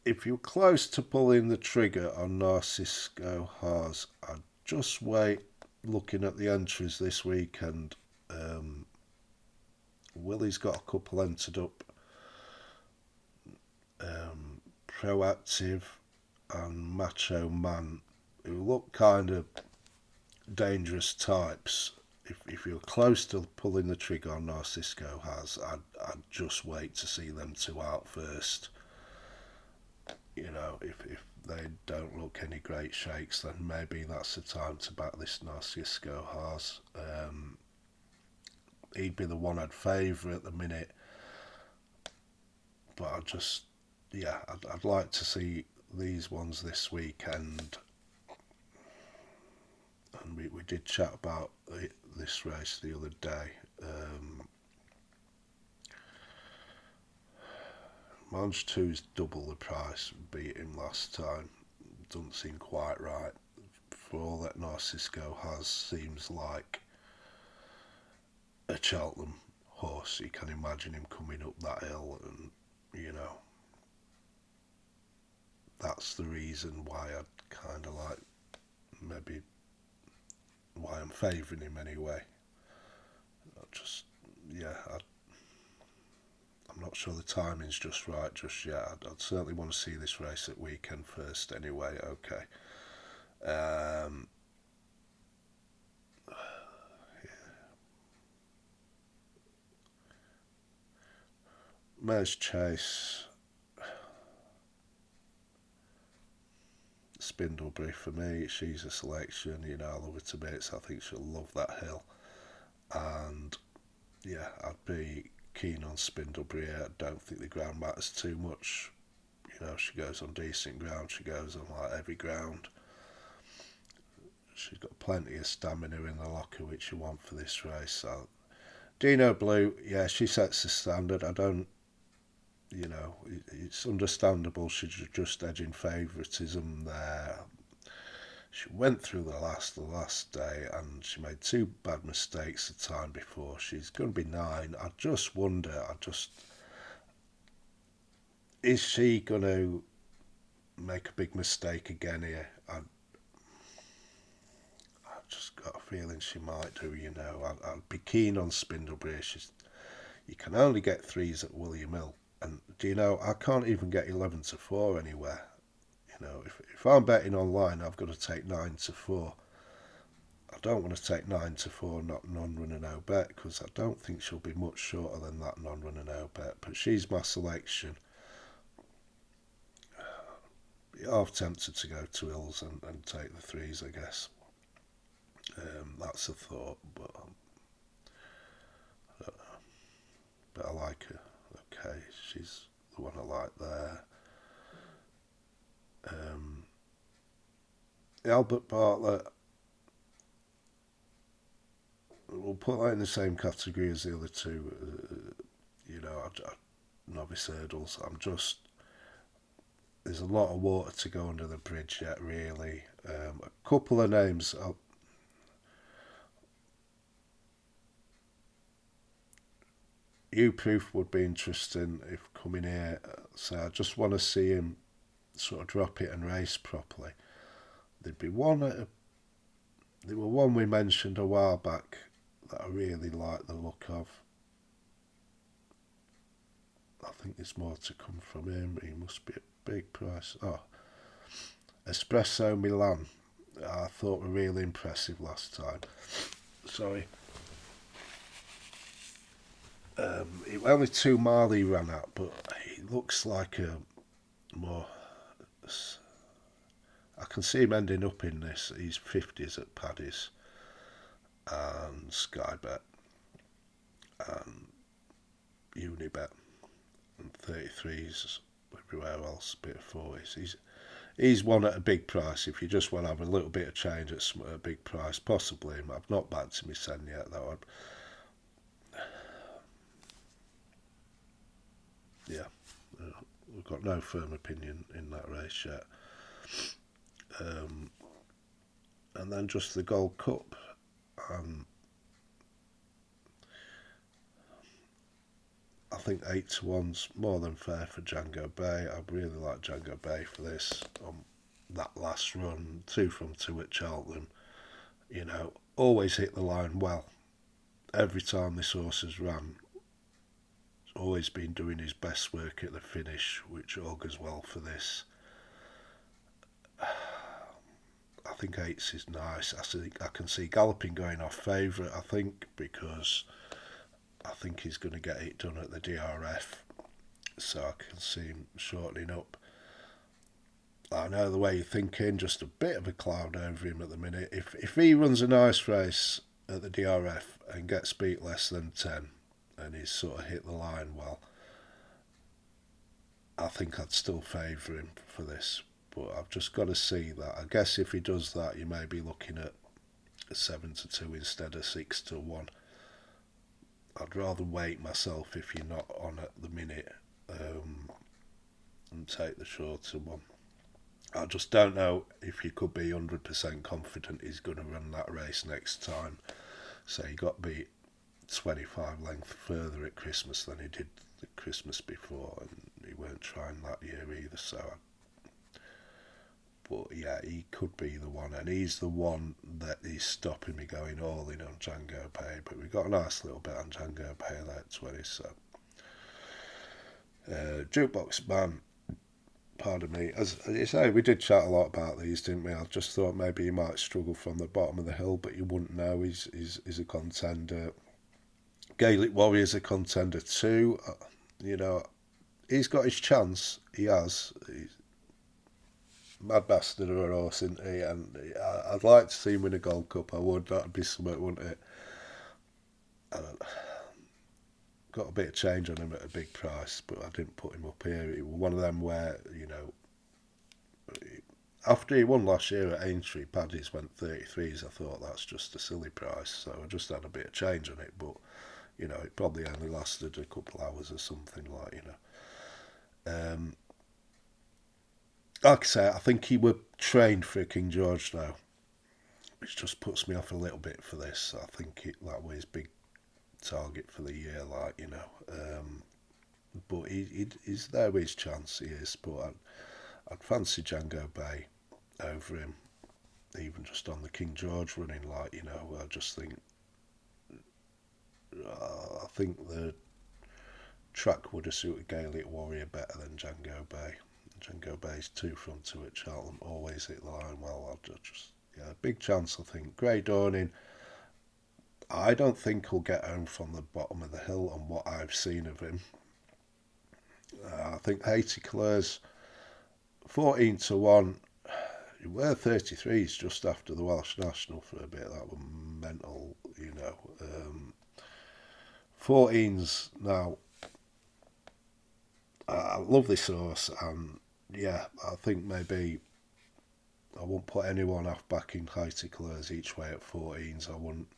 if you're close to pulling the trigger on Narcisco Haas, I'd just wait looking at the entries this weekend. Willie's got a couple entered up. Proactive, and Macho Man, who look kind of dangerous types. If you're close to pulling the trigger on Narcisco has, I'd just wait to see them two out first. You know, if they don't look any great shakes, then maybe that's the time to back this Narcisco has. He'd be the one I'd favour at the minute, but I'd like to see these ones this weekend. And we did chat about this race the other day. Manch 2's double the price, beat him last time. Doesn't seem quite right. For all that Narcisco has, seems like a Cheltenham horse. You can imagine him coming up that hill, and you know that's the reason why I'd kind of like maybe why I'm favouring him anyway. I'm not sure the timing's just right just yet. I'd certainly want to see this race at weekend first anyway. Okay. Mare's Chase, Spindlebury for me. She's a selection. You know, I love her to bits. I think she'll love that hill. And yeah, I'd be keen on Spindlebury. I don't think the ground matters too much. You know, she goes on decent ground. She goes on like heavy ground. She's got plenty of stamina in the locker, which you want for this race. So, Dino Blue, yeah, she sets the standard. I don't, you know, it's understandable she's just edging favouritism there. She went through the last day and she made two bad mistakes the time before. She's going to be 9. I just wonder, is she going to make a big mistake again here? I just got a feeling she might do, you know. I'd be keen on Spindlebury. You can only get 3s at William Hill. And do you know, I can't even get 11 to 4 anywhere. You know, if I'm betting online, I've got to take 9 to 4. I don't want to take 9 to 4, not non-run and no bet, because I don't think she'll be much shorter than that non-run and no bet. But she's my selection. Half tempted to go to Hills and take the 3s, I guess. That's a thought, but I don't know. But I like her. Okay, she's the one I like there. Albert Bartlett, we'll put that in the same category as the other two. You know, novice hurdles. There's a lot of water to go under the bridge yet, really. A couple of names. U-Proof would be interesting if coming here. So I just want to see him sort of drop it and race properly. There'd be there were one we mentioned a while back that I really like the look of. I think there's more to come from him. He must be a big price. Oh, Espresso Milan. I thought were really impressive last time. Sorry. Only 2 mile he ran at, but he looks like a more. I can see him ending up in this. He's 50s at Paddy's and Sky Bet and Unibet and 33s everywhere else, a bit of 40s. He's one at a big price. If you just want to have a little bit of change at a big price, possibly him. I've not backed him Sen yet, though. Yeah, we've got no firm opinion in that race yet. And then just the Gold Cup. I think 8 to 1's more than fair for Django Bay. I really like Django Bay for this on that last run. 2 from 2 at Cheltenham. You know, always hit the line well. Every time this horse has run, he's always been doing his best work at the finish, which augurs well for this. think 8s is nice. I can see Galloping going off favourite, I think, because I think he's going to get it done at the DRF. So I can see him shortening up. I know the way you're thinking, just a bit of a cloud over him at the minute. If he runs a nice race at the DRF and gets beat less than 10 and he's sort of hit the line well, I think I'd still favour him for this. But I've just got to see that. I guess if he does that, you may be looking at a 7-2 instead of 6-1. I'd rather wait myself if you're not on at the minute, and take the shorter one. I just don't know if you could be 100% confident he's going to run that race next time. So he got beat 25 lengths further at Christmas than he did the Christmas before, and he weren't trying that year either. But yeah, he could be the one, and he's the one that is stopping me going all in on Django Bay. But we got a nice little bit on Django Bay there at 20. So Jukebox Man, pardon me, as you say, we did chat a lot about these, didn't we? I just thought maybe he might struggle from the bottom of the hill, but you wouldn't know. He's a contender. Gaelic Warrior's a contender too. He's got his chance. He has. He's mad bastard of a horse, isn't he? And I'd like to see him win a Gold Cup. I would. That'd be something, wouldn't it? Got a bit of change on him at a big price, but I didn't put him up here. It was one of them where, after he won last year at Aintree, Paddy's went 33s. I thought that's just a silly price, so I just had a bit of change on it. But it probably only lasted a couple hours or something, like I say, I think he were trained for King George now, which just puts me off a little bit for this. I think that was his big target for the year, but he's there with his chance, he is. But I'd fancy Django Bay over him, even just on the King George running. I just think the track would have suited Gaelic Warrior better than Django Bay. Django Bay's 2 from 2 at Cheltenham, always hit the line well. Big chance, I think. Grey Dawning, I don't think he'll get home from the bottom of the hill on what I've seen of him. I think Haiti Clare's 14-1. He were 33s just after the Welsh National for a bit. That was mental, 14s now. I love this horse, and I think maybe I won't put anyone off backing Haiti Clare's each way at 14s. I wouldn't.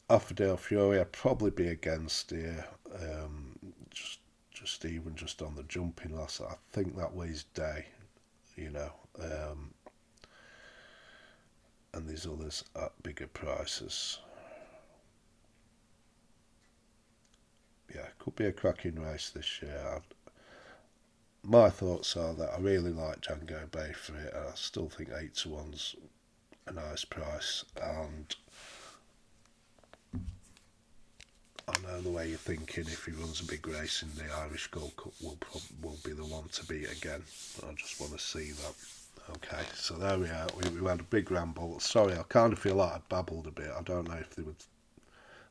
Affordale Fury, I'd probably be against here. Just even just on the jumping last, I think that was his day, and these others at bigger prices. Could be a cracking race this year. My thoughts are that I really like Django Bay for it, and I still think 8-1's a nice price, and I know the way you're thinking. If he runs a big race in the Irish Gold Cup, will be the one to beat again. I just want to see that. Okay, so there we are. We had a big ramble. Sorry, I kind of feel like I babbled a bit. I don't know if they would.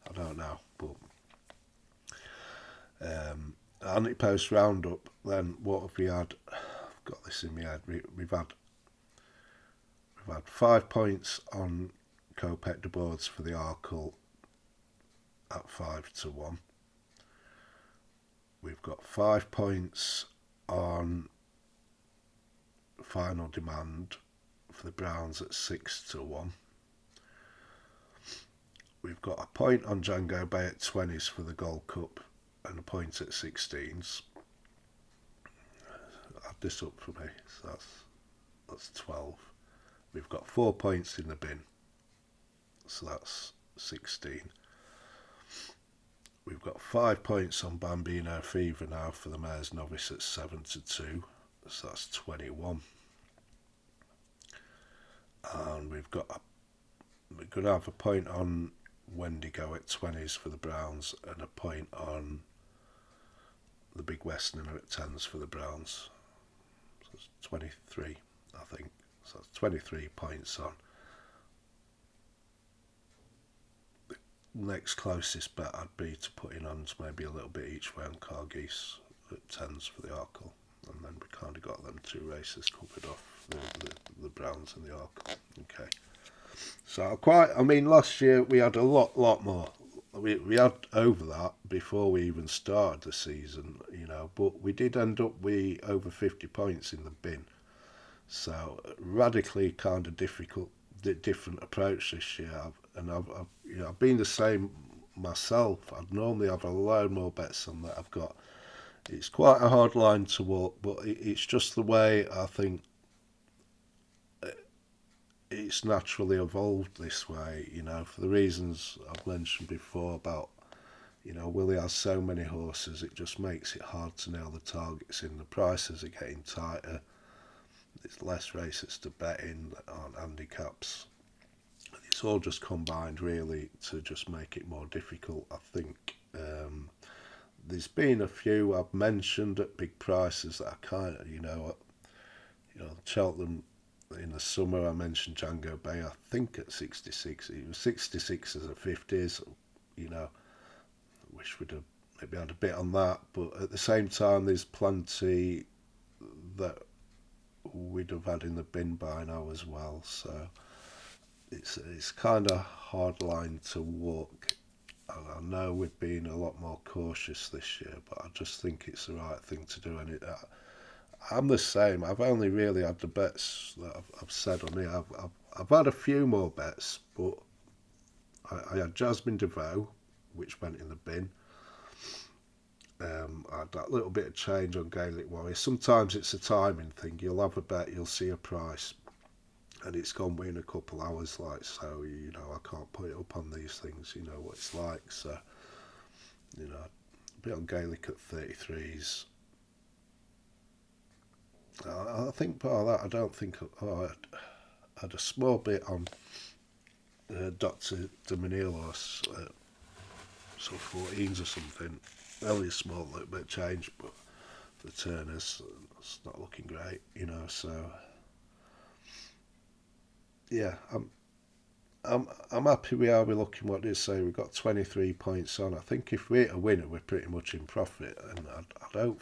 I don't know, but ante-post roundup. Then what have we had? I've got this in my head. We've had 5 points on Copec de Boards for the Arkle at 5-1. We've got 5 points on Final Demand for the Browns at 6-1. We've got a point on Django Bay at 20s for the Gold Cup and a point at 16s. Add this up for me, so that's 12. We've got 4 points in the bin, so that's 16. We've got 5 points on Bambino Fever now for the Mares Novice at 7-2, so that's 21. And we're going to have a point on Wendigo at 20s for the Browns and a point on the Big Westerner at 10s for the Browns. So it's 23, I think. So that's 23 points on. The next closest bet I'd be to putting on maybe a little bit each way on Cargeese at 10s for the Arkle. And then we kind of got them 2 races covered off, the Browns and the Arkle. Okay. So last year we had a lot more. We had over that before we even started the season, but we did end up with over 50 points in the bin. So radically kind of different approach this year. I've been the same myself. I'd normally have a load more bets than that I've got. It's quite a hard line to walk, but it's just the way I think it's naturally evolved this way, for the reasons I've mentioned before about, Willie has so many horses, it just makes it hard to nail the targets in. The prices are getting tighter, there's less races to bet in on handicaps. It's all just combined really to just make it more difficult, I think. There's been a few I've mentioned at big prices that I kind of, Cheltenham in the summer, I mentioned Django Bay, I think at 66. It was 66 as a 50s, wish we'd have maybe had a bit on that, but at the same time, there's plenty that we'd have had in the bin by now as well, so it's kind of hard line to walk. I know we've been a lot more cautious this year, but I just think it's the right thing to do, and I'm the same. I've only really had the bets that I've said on here. I've had a few more bets, but I had Jasmine DeVoe, which went in the bin. I had that little bit of change on Gaelic Warrior. Sometimes it's a timing thing. You'll have a bet, you'll see a price, and it's gone within a couple hours, so I can't put it up on these things. You know what it's like. So a bit on Gaelic at 33s. I think part of that, I don't think. I had a small bit on Dr. Dominelos, so 14s or something. Only a small little bit of change, but for the Turners, it's not looking great, So yeah, I'm happy we are. We're looking what they say. We've got 23 points on. I think if we're a winner, we're pretty much in profit, and I'd hope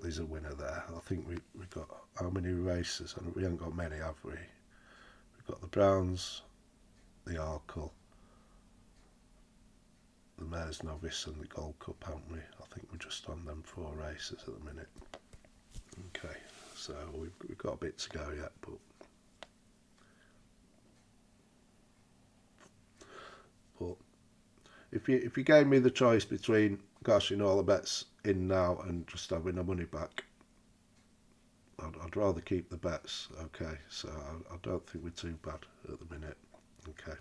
there's a winner there. I think we've got how many races? And we haven't got many, have we? We've got the Browns, the Arkle, the Mares Novice and the Gold Cup, haven't we? I think we're just on them 4 races at the minute. Okay, so we've got a bit to go yet, but if you gave me the choice between cashing all the bets in now and just having the money back, I'd rather keep the bets. Okay, so I don't think we're too bad at the minute. Okay,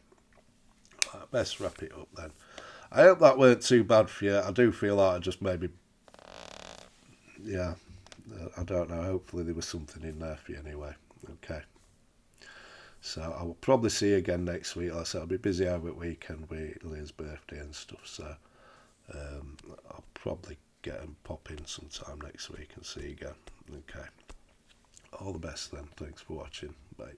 best wrap it up then. I hope that weren't too bad for you. I do feel like I just maybe, I don't know. Hopefully there was something in there for you anyway. Okay. So I will probably see you again next week. Like I said, I'll be busy over at weekend with Leah's birthday and stuff. So I'll probably get and pop in sometime next week and see you again. Okay. All the best then. Thanks for watching. Bye.